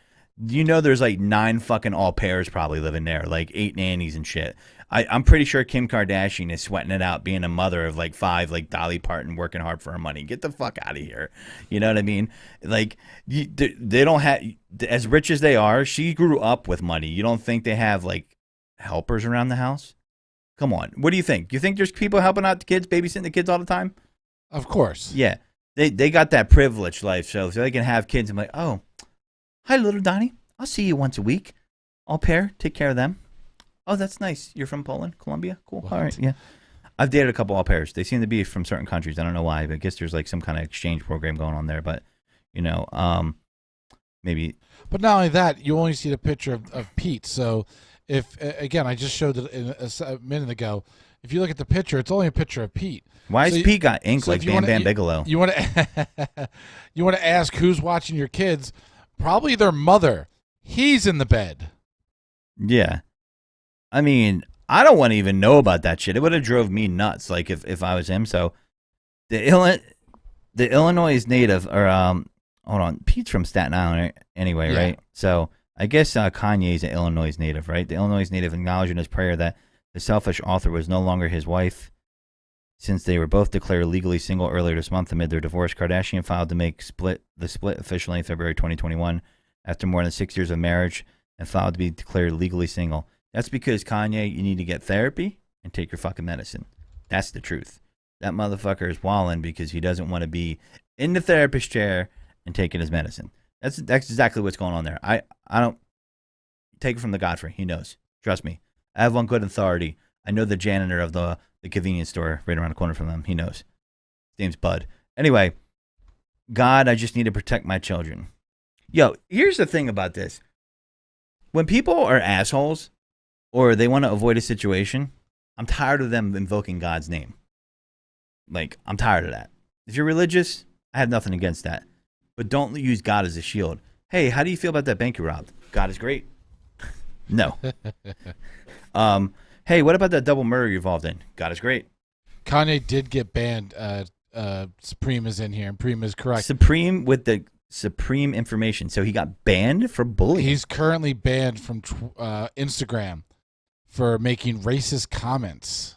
You know there's like 9 fucking au pairs probably living there, like 8 nannies and shit. I'm pretty sure Kim Kardashian is sweating it out being a mother of like 5, like Dolly Parton, working hard for her money. Get the fuck out of here. You know what I mean? Like, they don't have, as rich as they are, she grew up with money. You don't think they have like helpers around the house? Come on. What do you think? Do you think there's people helping out the kids, babysitting the kids all the time? Of course. Yeah. They got that privileged life, so they can have kids. I'm like, oh, hi, little Donnie. I'll see you once a week. Au pair. Take care of them. Oh, that's nice. You're from Poland, Colombia? Cool. What? All right, yeah. I've dated a couple au pairs. They seem to be from certain countries. I don't know why, but I guess there's like some kind of exchange program going on there. But, you know, maybe. But not only that, you only see the picture of Pete. So if, again, I just showed it a minute ago. If you look at the picture, it's only a picture of Pete. Why is Pete got ink like Bam Bam Bigelow? You want to you want to ask who's watching your kids? Probably their mother. He's in the bed. Yeah. I mean, I don't want to even know about that shit. It would have drove me nuts, like if I was him. So the Illinois native, or hold on, Pete's from Staten Island anyway, Yeah. right? So I guess Kanye's an Illinois native, right? The Illinois native acknowledged in his prayer that the selfish author was no longer his wife, since they were both declared legally single earlier this month amid their divorce. Kardashian filed to make the split officially in February 2021 after more than 6 years of marriage, and filed to be declared legally single. That's because, Kanye, you need to get therapy and take your fucking medicine. That's the truth. That motherfucker is walling because he doesn't want to be in the therapist chair and taking his medicine. That's exactly what's going on there. I don't take it from the Godfrey. He knows. Trust me. I have one good authority. I know the janitor of the convenience store right around the corner from them. He knows. His name's Bud. Anyway, God, I just need to protect my children. Yo, here's the thing about this. When people are assholes or they want to avoid a situation, I'm tired of them invoking God's name. Like, I'm tired of that. If you're religious, I have nothing against that. But don't use God as a shield. Hey, how do you feel about that bank you robbed? God is great. No. Hey, what about that double murder you're involved in? God is great. Kanye did get banned. Supreme is in here, and Supreme is correct. Supreme with the Supreme information. So he got banned for bullying. He's currently banned from Instagram for making racist comments.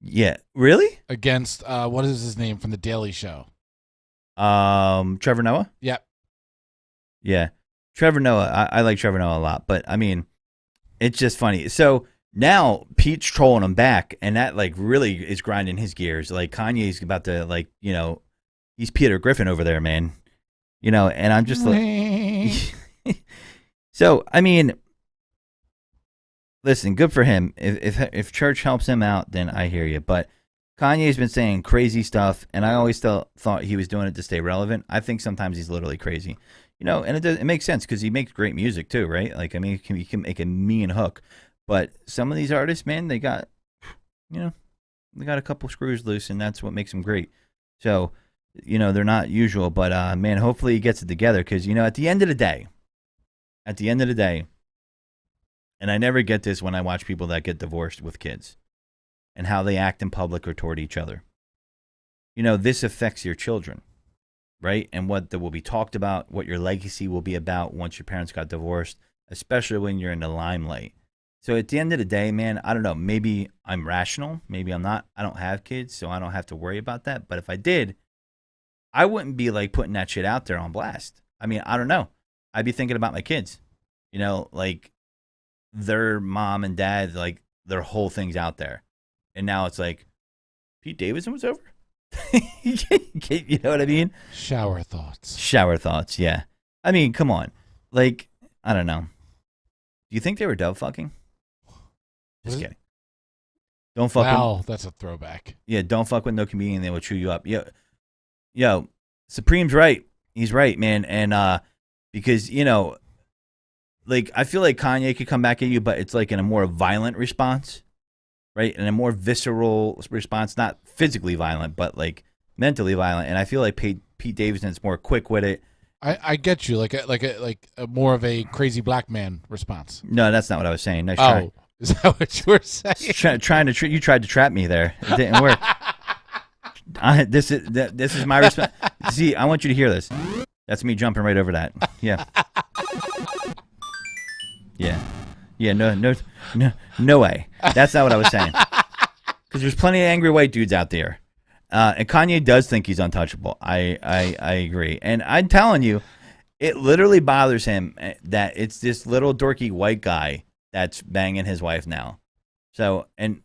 Yeah. Really? Against, what is his name from The Daily Show? Trevor Noah? Yep. Yeah. Trevor Noah. I like Trevor Noah a lot, but I mean, it's just funny. So now Pete's trolling him back, and that like really is grinding his gears. Like Kanye's about to, like, you know, he's Peter Griffin over there, man. You know, and I'm just like, so I mean, listen, good for him. If church helps him out, then I hear you. But Kanye's been saying crazy stuff, and I always thought he was doing it to stay relevant. I think sometimes he's literally crazy, you know, and it makes sense because he makes great music too, right? Like, I mean, he can make a mean hook, but some of these artists, man, they got, you know, they got a couple screws loose, and that's what makes them great. So, you know, they're not usual, but man, hopefully he gets it together because, you know, at the end of the day, and I never get this when I watch people that get divorced with kids and how they act in public or toward each other. You know, this affects your children, right? And what will be talked about, what your legacy will be about once your parents got divorced, especially when you're in the limelight. So at the end of the day, man, I don't know, maybe I'm rational, maybe I'm not. I don't have kids, so I don't have to worry about that. But if I did, I wouldn't be like putting that shit out there on blast. I mean, I don't know. I'd be thinking about my kids, you know, like their mom and dad, like their whole thing's out there. And now it's like, Pete Davidson was over? You know what I mean? Shower thoughts. Shower thoughts, yeah. I mean, come on. Like, I don't know. Do you think they were dove fucking? Just kidding. Don't fuck with, that's a throwback. yeah, don't fuck with no comedian, they will chew you up. Yo, Supreme's right. He's right, man. And because, you know, like, I feel like Kanye could come back at you, but it's like in a more violent response, right? In a more visceral response, not physically violent, but like mentally violent. And I feel like Pete Davidson's more quick with it I get you, like a more of a crazy black man response. No, that's not what I was saying. Nice try. Oh, is that what you were saying? You tried to trap me there. It didn't work. This is my response. See, I want you to hear this. That's me jumping right over that. Yeah. Yeah. No way. That's not what I was saying. Because there's plenty of angry white dudes out there. And Kanye does think he's untouchable. I agree. And I'm telling you, it literally bothers him that it's this little dorky white guy that's banging his wife now. So, and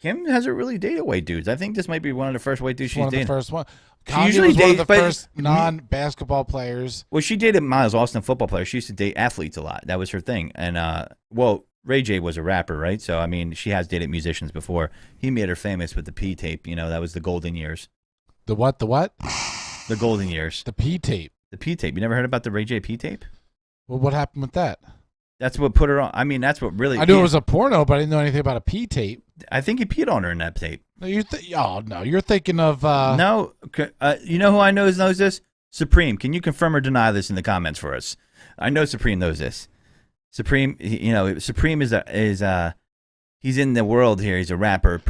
Kim hasn't really dated white dudes. I think this might be one of the first white dudes she's dated. One of the first one. She Kanye usually was one of dates, the first non-basketball players. Well, she dated Miles Austin, football player. She used to date athletes a lot. That was her thing. And, Ray J was a rapper, right? So, I mean, she has dated musicians before. He made her famous with the P tape. That was the golden years. The what? The what? The golden years. The P tape. The P tape. You never heard about the Ray J P tape? Well, what happened with that? That's what put her on. I mean, that's what really. I knew it was a porno, but I didn't know anything about a P tape. I think he peed on her in that tape. No, you're thinking of. No, you know who I know knows this? Supreme. Can you confirm or deny this in the comments for us? I know Supreme knows this. Supreme, Supreme is he's in the world here. He's a rapper,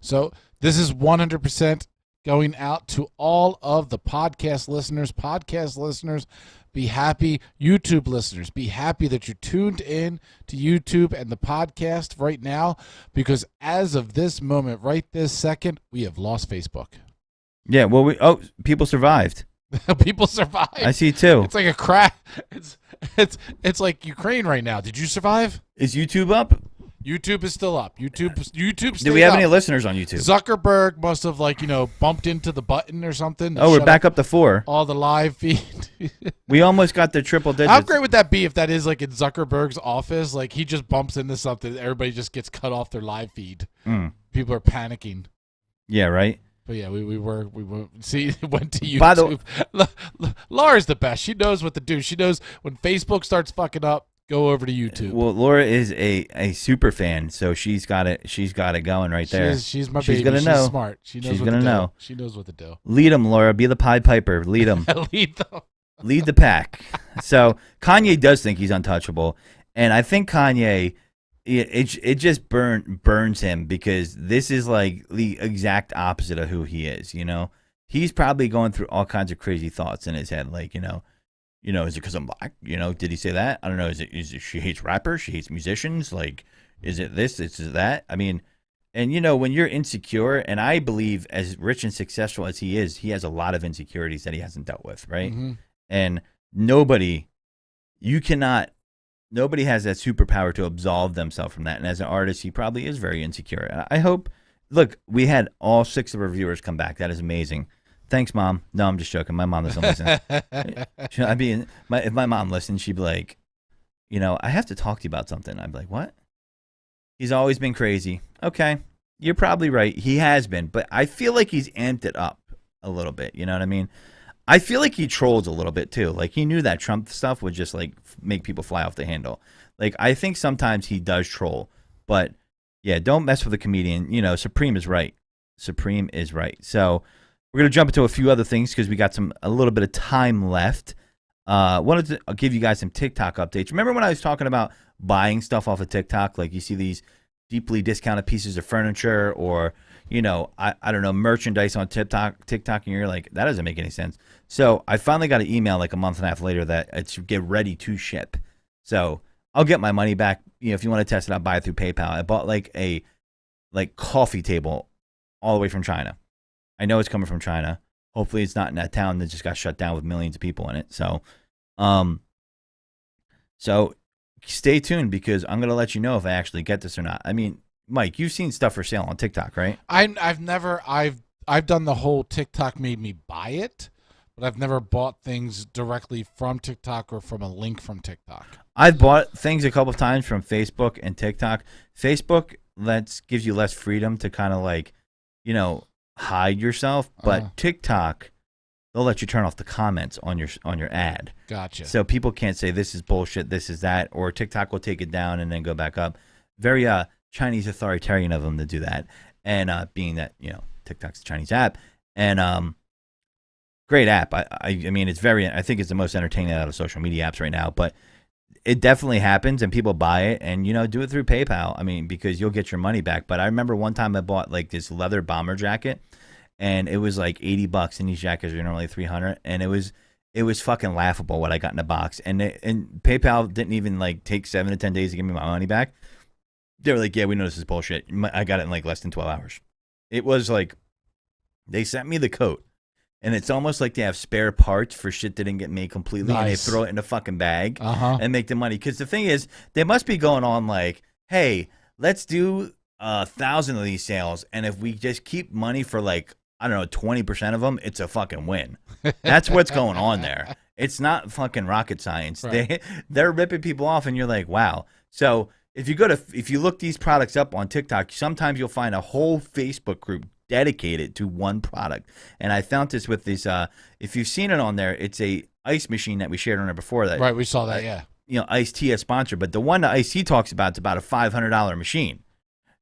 So this is 100% going out to all of the podcast listeners. Podcast listeners, be happy. YouTube listeners, be happy that you're tuned in to YouTube and the podcast right now, because as of this moment, right this second, we have lost Facebook. Yeah, well, people survived. People survived. I see too. It's like a crack. It's like Ukraine right now. Did you survive? Is YouTube up? YouTube is still up. YouTube. Do we have any listeners on YouTube? Zuckerberg must have bumped into the button or something. Oh, we're back up to 4. All the live feed. We almost got the triple digits. How great would that be if that is like in Zuckerberg's office? Like he just bumps into something, everybody just gets cut off their live feed. People are panicking. Yeah, right. But yeah, we went to YouTube. By the Laura's the best. She knows what to do. She knows when Facebook starts fucking up, go over to YouTube. Well, Laura is a super fan, so she's got it going right there. She's my she's baby. Gonna know. She's smart. She's gonna know. She knows what to do. Lead them, Laura. Be the Pied Piper. Lead them. Lead the pack. So Kanye does think he's untouchable, and I think Kanye, it just burns him, because this is like the exact opposite of who he is. He's probably going through all kinds of crazy thoughts in his head, like is it because I'm black? Did he say that? I don't know. Is it she hates rappers? She hates musicians? Like, is it this? Is it that? I mean, and when you're insecure, and I believe as rich and successful as he is, he has a lot of insecurities that he hasn't dealt with, right? Mm-hmm. And nobody has that superpower to absolve themselves from that. And as an artist, he probably is very insecure. And I hope, look, we had all 6 of our viewers come back. That is amazing. Thanks, Mom. No, I'm just joking. My mom doesn't listen. If my mom listened, she'd be like, I have to talk to you about something. I'd be like, what? He's always been crazy. Okay, you're probably right. He has been. But I feel like he's amped it up a little bit. You know what I mean? I feel like he trolls a little bit, too. Like, he knew that Trump stuff would just, make people fly off the handle. Like, I think sometimes he does troll. But, yeah, don't mess with a comedian. Supreme is right. Supreme is right. So we're going to jump into a few other things because we got a little bit of time left. Wanted to give you guys some TikTok updates. Remember when I was talking about buying stuff off of TikTok? Like, you see these deeply discounted pieces of furniture or, I don't know, merchandise on TikTok, and you're like, that doesn't make any sense. So I finally got an email like a month and a half later that it's get ready to ship. So I'll get my money back. If you want to test it out, buy it through PayPal. I bought a coffee table all the way from China. I know it's coming from China. Hopefully it's not in that town that just got shut down with millions of people in it. So, so stay tuned, because I'm going to let you know if I actually get this or not. I mean, Mike, you've seen stuff for sale on TikTok, right? I've done the whole TikTok made me buy it, but I've never bought things directly from TikTok or from a link from TikTok. I've bought things a couple of times from Facebook and TikTok. Facebook gives you less freedom to kind of hide yourself, but TikTok, they'll let you turn off the comments on your ad. Gotcha. So people can't say this is bullshit, this is that, or TikTok will take it down and then go back up. Very Chinese authoritarian of them to do that, and being that TikTok's a Chinese app, and Great app. I mean, it's very. I think it's the most entertaining out of social media apps right now. But it definitely happens, and people buy it, and do it through PayPal. I mean, because you'll get your money back. But I remember one time I bought like this leather bomber jacket, and it was like $80, and these jackets are normally $300, and it was fucking laughable what I got in the box. And PayPal didn't even like take 7 to 10 days to give me my money back. They were like, "Yeah, we know this is bullshit." I got it in like less than 12 hours. It was like they sent me the coat. And it's almost like they have spare parts for shit that didn't get made completely, and they throw it in a fucking bag and make the money. Because the thing is, they must be going on like, hey, let's do 1,000 of these sales, and if we just keep money for like, I don't know, 20% of them, it's a fucking win. That's what's going on there. It's not fucking rocket science. Right. They're ripping people off, and you're like, wow. So if you look these products up on TikTok, sometimes you'll find a whole Facebook group dedicated to one product. And I found this with this if you've seen it on there, it's a ice machine that we shared on there before that. Right, we saw that, yeah. Ice Tea as sponsor, but the one that Ice Tea talks about is about a $500 machine.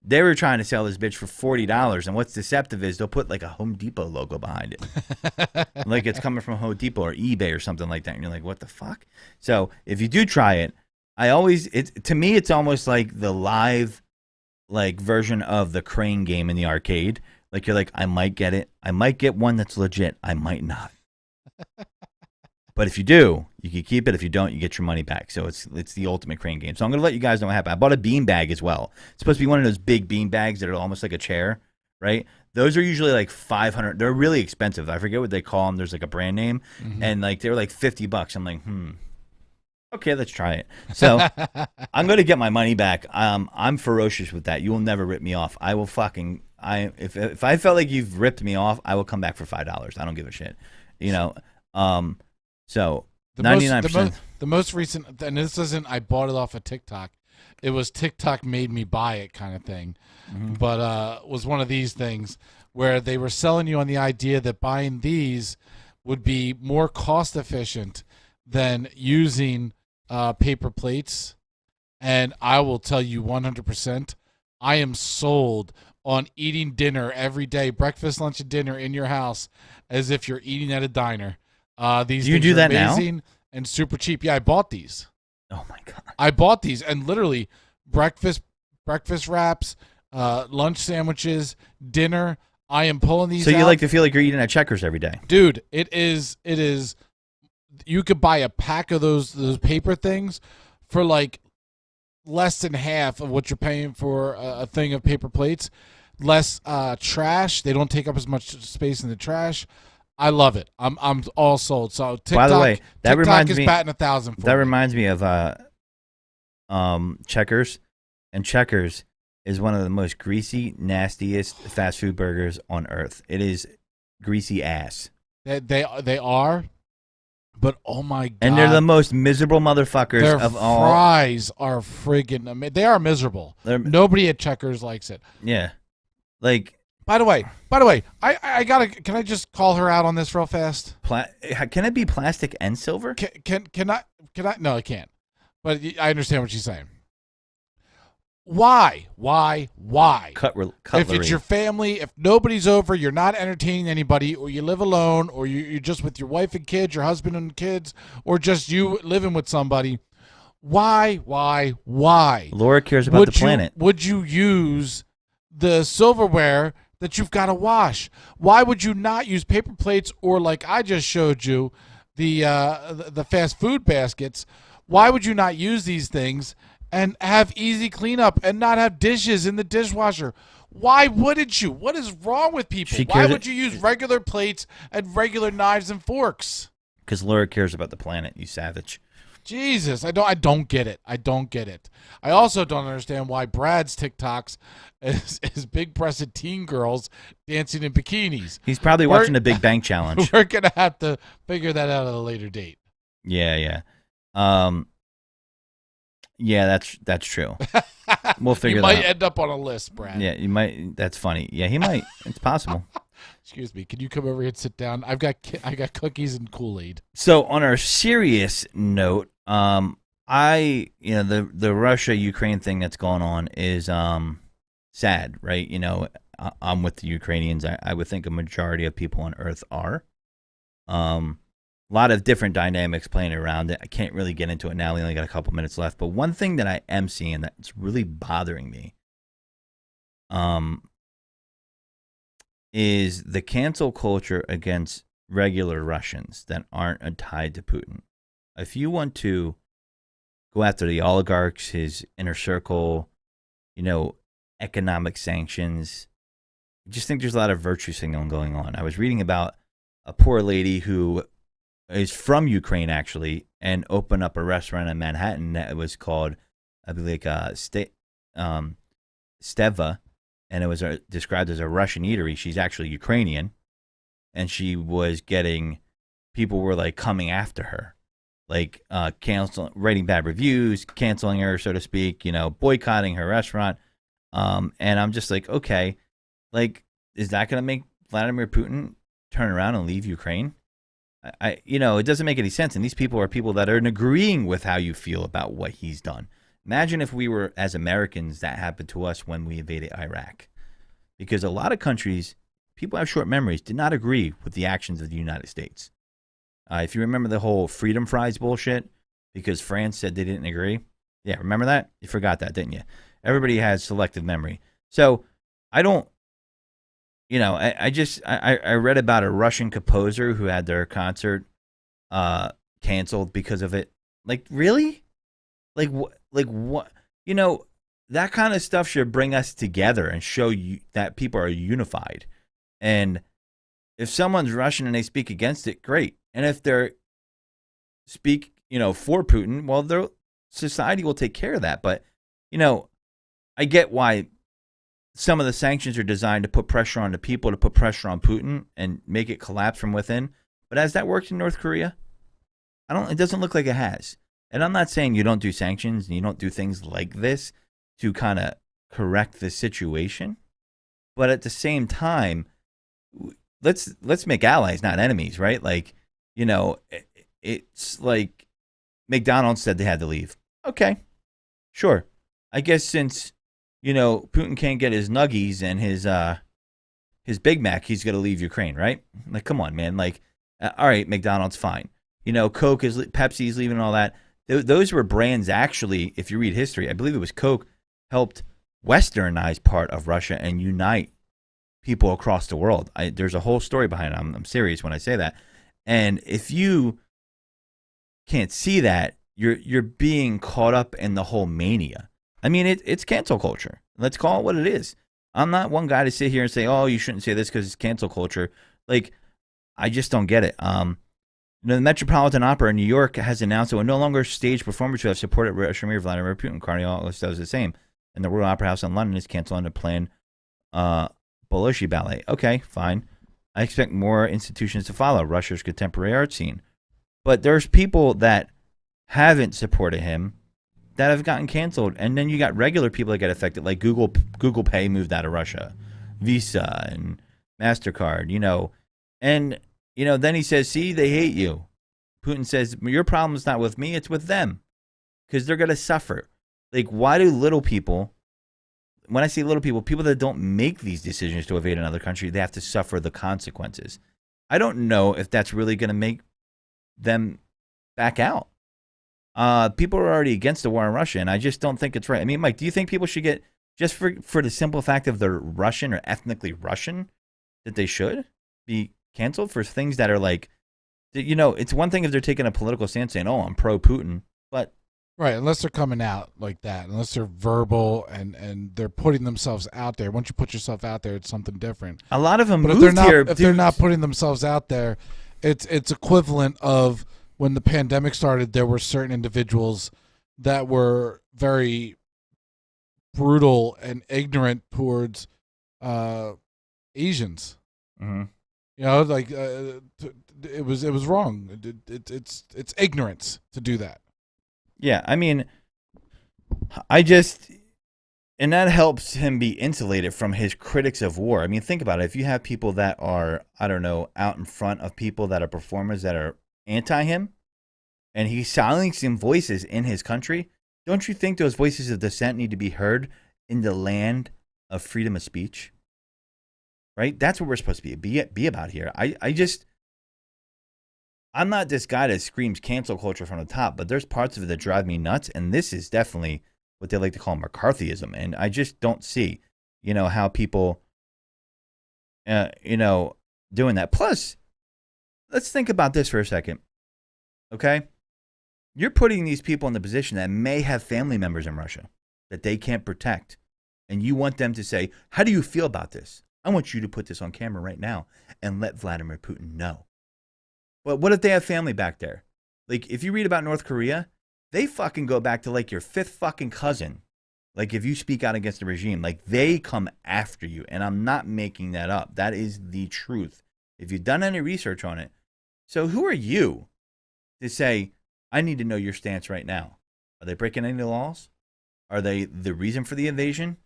They were trying to sell this bitch for $40, and what's deceptive is they'll put like a Home Depot logo behind it. Like it's coming from Home Depot or eBay or something like that, and you're like, what the fuck? So if you do try it, to me it's almost like the live like version of the crane game in the arcade. Like you're like, I might get it. I might get one that's legit. I might not. But if you do, you can keep it. If you don't, you get your money back. So it's the ultimate crane game. So I'm going to let you guys know what happened. I bought a bean bag as well. It's supposed to be one of those big bean bags that are almost like a chair, right? Those are usually like $500. They're really expensive. I forget what they call them. There's like a brand name. And like they were like $50. I'm like, okay, let's try it. So I'm going to get my money back. I'm ferocious with that. You will never rip me off. I will fucking... if I felt like you've ripped me off, I will come back for $5. I don't give a shit. So 99%. The most recent, and this isn't, I bought it off of TikTok. It was TikTok made me buy it kind of thing. But was one of these things where they were selling you on the idea that buying these would be more cost efficient than using paper plates. And I will tell you 100%, I am sold on eating dinner every day, breakfast, lunch, and dinner in your house as if you're eating at a diner. These you things do are that amazing now? And super cheap. Yeah, I bought these. Oh my god! I bought these, and literally breakfast wraps, lunch sandwiches, dinner. I am pulling these. So you out. like to feel like you're eating at Checkers every day, dude? It is. You could buy a pack of those paper things for like less than half of what you're paying for a thing of paper plates. Less trash. They don't take up as much space in the trash. I love it. I'm all sold. So TikTok, by the way, that TikTok reminds is me, batting 1,000 for that me. reminds me of Checkers, and Checkers is one of the most greasy, nastiest fast food burgers on earth. It is greasy ass. They are, but oh my god! And they're the most miserable motherfuckers Their of all. fries are friggin' they are miserable. Nobody at Checkers likes it. Yeah, like. By the way, I gotta. Can I just call her out on this real fast? Can it be plastic and silver? Can I? No, I can't. But I understand what she's saying. Why? Cutlery. If it's your family, if nobody's over, you're not entertaining anybody, or you live alone, or you're just with your wife and kids, your husband and kids, or just you living with somebody. Why? Laura cares about the planet. Would you use the silverware that you've got to wash? Why would you not use paper plates, or like I just showed you, the fast food baskets? Why would you not use these things and have easy cleanup and not have dishes in the dishwasher? Why wouldn't you? What is wrong with people? Why would you use regular plates and regular knives and forks? Because Laura cares about the planet, you savage. Jesus, I don't get it. I don't get it. I also don't understand why Brad's TikToks is big-breasted teen girls dancing in bikinis. He's probably watching the Big Bang Challenge. We're gonna have to figure that out at a later date. Yeah. Yeah, that's true. We'll figure that out. You might end up on a list, Brad. Yeah, you might. That's funny. Yeah, he might. It's possible. Excuse me. Can you come over here and sit down? I got cookies and Kool-Aid. So on a serious note, the Russia Ukraine thing that's going on is sad, right? I'm with the Ukrainians. I would think a majority of people on Earth are. A lot of different dynamics playing around it. I can't really get into it now. We only got a couple minutes left. But one thing that I am seeing that's really bothering me is the cancel culture against regular Russians that aren't tied to Putin. If you want to go after the oligarchs, his inner circle, economic sanctions, I just think there's a lot of virtue signaling going on. I was reading about a poor lady who is from Ukraine, actually, and opened up a restaurant in Manhattan that was called, I believe, Steva, and it was described as a Russian eatery. She's actually Ukrainian, and she was getting, people were like coming after her, like writing bad reviews, canceling her, so to speak, boycotting her restaurant. And I'm just like, okay, like, is that going to make Vladimir Putin turn around and leave Ukraine? It doesn't make any sense. And these people are people that are agreeing with how you feel about what he's done. Imagine if we were, as Americans, that happened to us when we invaded Iraq. Because a lot of countries, people have short memories, did not agree with the actions of the United States. If you remember the whole freedom fries bullshit, because France said they didn't agree. Yeah, remember that? You forgot that, didn't you? Everybody has selective memory. So I don't, I read about a Russian composer who had their concert canceled because of it. Like, really? Like what? That kind of stuff should bring us together and show you that people are unified. And if someone's Russian and they speak against it, great. And if they're speak, for Putin, well, their society will take care of that. But, I get why some of the sanctions are designed to put pressure on the people, to put pressure on Putin and make it collapse from within. But has that worked in North Korea? It doesn't look like it has. And I'm not saying you don't do sanctions and you don't do things like this to kind of correct the situation. But at the same time, let's make allies, not enemies, right? Like, it's like McDonald's said they had to leave. Okay, sure. I guess since Putin can't get his nuggies and his Big Mac, he's going to leave Ukraine, right? Like, come on, man. Like, all right, McDonald's, fine. Coke Pepsi's leaving and all that. Those were brands, actually, if you read history, I believe it was Coke, helped westernize part of Russia and unite people across the world. There's a whole story behind it. I'm serious when I say that. And if you can't see that, you're being caught up in the whole mania. I mean, it's cancel culture. Let's call it what it is. I'm not one guy to sit here and say, oh, you shouldn't say this because it's cancel culture. Like, I just don't get it. The Metropolitan Opera in New York has announced it will no longer stage performers who have supported Russian Premier Vladimir Putin. Carnegie does the same. And the Royal Opera House in London is canceling the planned Belushi ballet. Okay, fine. I expect more institutions to follow Russia's contemporary art scene. But there's people that haven't supported him that have gotten canceled, and then you got regular people that get affected, like Google Pay moved out of Russia, Visa and MasterCard, and then he says, see, they hate you. Putin says, your problem is not with me, it's with them, because they're going to suffer. Like, why do little people, when I say little people that don't make these decisions to invade another country, they have to suffer the consequences? I don't know if that's really going to make them back out. People are already against the war in Russia, and I just don't think it's right. I mean, Mike, do you think people should get, just for the simple fact of they're Russian or ethnically Russian, that they should be canceled for things that are like, it's one thing if they're taking a political stance saying, oh, I'm pro-Putin, but... Right, unless they're coming out like that, unless they're verbal and they're putting themselves out there. Once you put yourself out there, it's something different. A lot of them but moved here. If they're not putting themselves out there, it's equivalent of when the pandemic started, there were certain individuals that were very brutal and ignorant towards Asians. Mm-hmm. Like it was wrong. It's ignorance to do that. Yeah, I mean, and that helps him be insulated from his critics of war. I mean, think about it. If you have people that are, I don't know, out in front of people that are performers that are anti him, and he's silencing voices in his country, don't you think those voices of dissent need to be heard in the land of freedom of speech? Right? That's what we're supposed to be about here. I'm not this guy that screams cancel culture from the top, but there's parts of it that drive me nuts, and this is definitely what they like to call McCarthyism, and I just don't see, how people, doing that. Plus, let's think about this for a second, okay? You're putting these people in the position that may have family members in Russia that they can't protect, and you want them to say, how do you feel about this? I want you to put this on camera right now and let Vladimir Putin know. But what if they have family back there? Like, if you read about North Korea, they fucking go back to like your fifth fucking cousin. Like, if you speak out against the regime, like, they come after you. And I'm not making that up. That is the truth. If you've done any research on it. So who are you to say, I need to know your stance right now? Are they breaking any laws? Are they the reason for the invasion?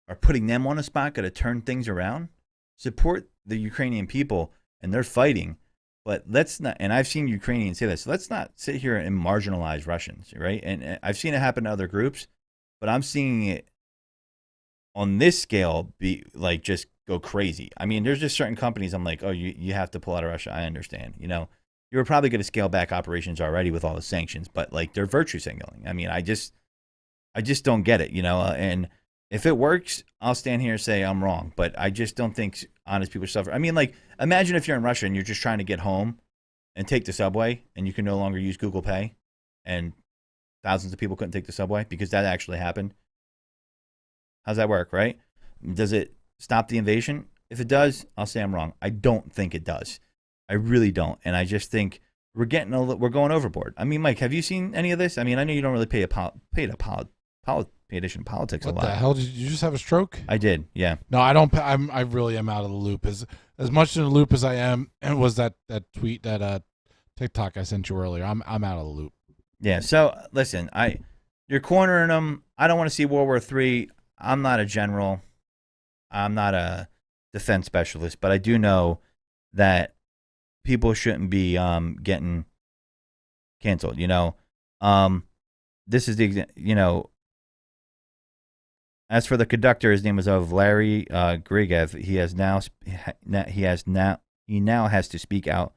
Are putting them on a spot going to turn things around? Support the Ukrainian people, and they're fighting. But let's not, and I've seen Ukrainians say this, let's not sit here and marginalize Russians, right? And I've seen it happen to other groups, but I'm seeing it on this scale be like just go crazy. I mean, there's just certain companies I'm like, oh, you have to pull out of Russia. I understand. You were probably going to scale back operations already with all the sanctions, but like they're virtue signaling. I mean, I just don't get it, and if it works, I'll stand here and say I'm wrong, but I just don't think honest people suffer. I mean, like, imagine if you're in Russia and you're just trying to get home and take the subway and you can no longer use Google Pay and thousands of people couldn't take the subway because that actually happened. How's that work, right? Does it stop the invasion? If it does, I'll say I'm wrong. I don't think it does. I really don't. And I just think we're going overboard. I mean, Mike, have you seen any of this? I mean, I know you don't really pay attention to politics a lot. What the hell? Did you just have a stroke? I did, yeah. No, I don't. I really am out of the loop. As much in the loop as I am, and was that tweet, that TikTok I sent you earlier. I'm out of the loop. Yeah. So listen, you're cornering them. I don't want to see World War III. I'm not a general. I'm not a defense specialist, but I do know that people shouldn't be getting canceled. This is the As for the conductor, his name was Larry Grigev. He now has to speak out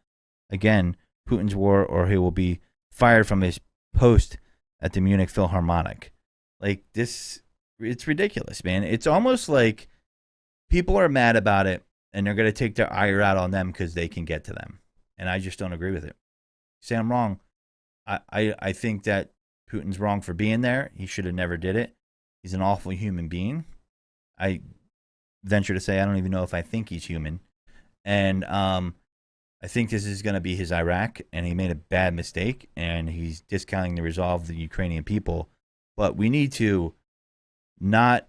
again Putin's war, or he will be fired from his post at the Munich Philharmonic. Like this, it's ridiculous, man. It's almost like people are mad about it, and they're going to take their ire out on them because they can get to them. And I just don't agree with it. Say I'm wrong. I think that Putin's wrong for being there. He should have never did it. He's an awful human being. I venture to say I don't even know if I think he's human. And I think this is going to be his Iraq, and he made a bad mistake, and he's discounting the resolve of the Ukrainian people. But we need to not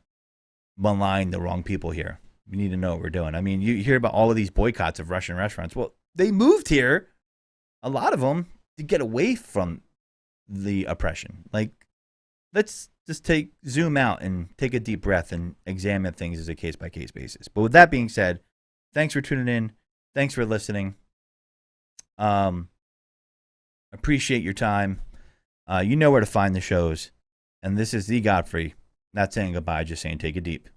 malign the wrong people here. We need to know what we're doing. I mean, you hear about all of these boycotts of Russian restaurants. Well, they moved here, a lot of them, to get away from the oppression. Like, let's just zoom out and take a deep breath and examine things as a case-by-case basis. But with that being said, thanks for tuning in. Thanks for listening. Appreciate your time. You know where to find the shows. And this is the Godfrey. Not saying goodbye, just saying take it deep.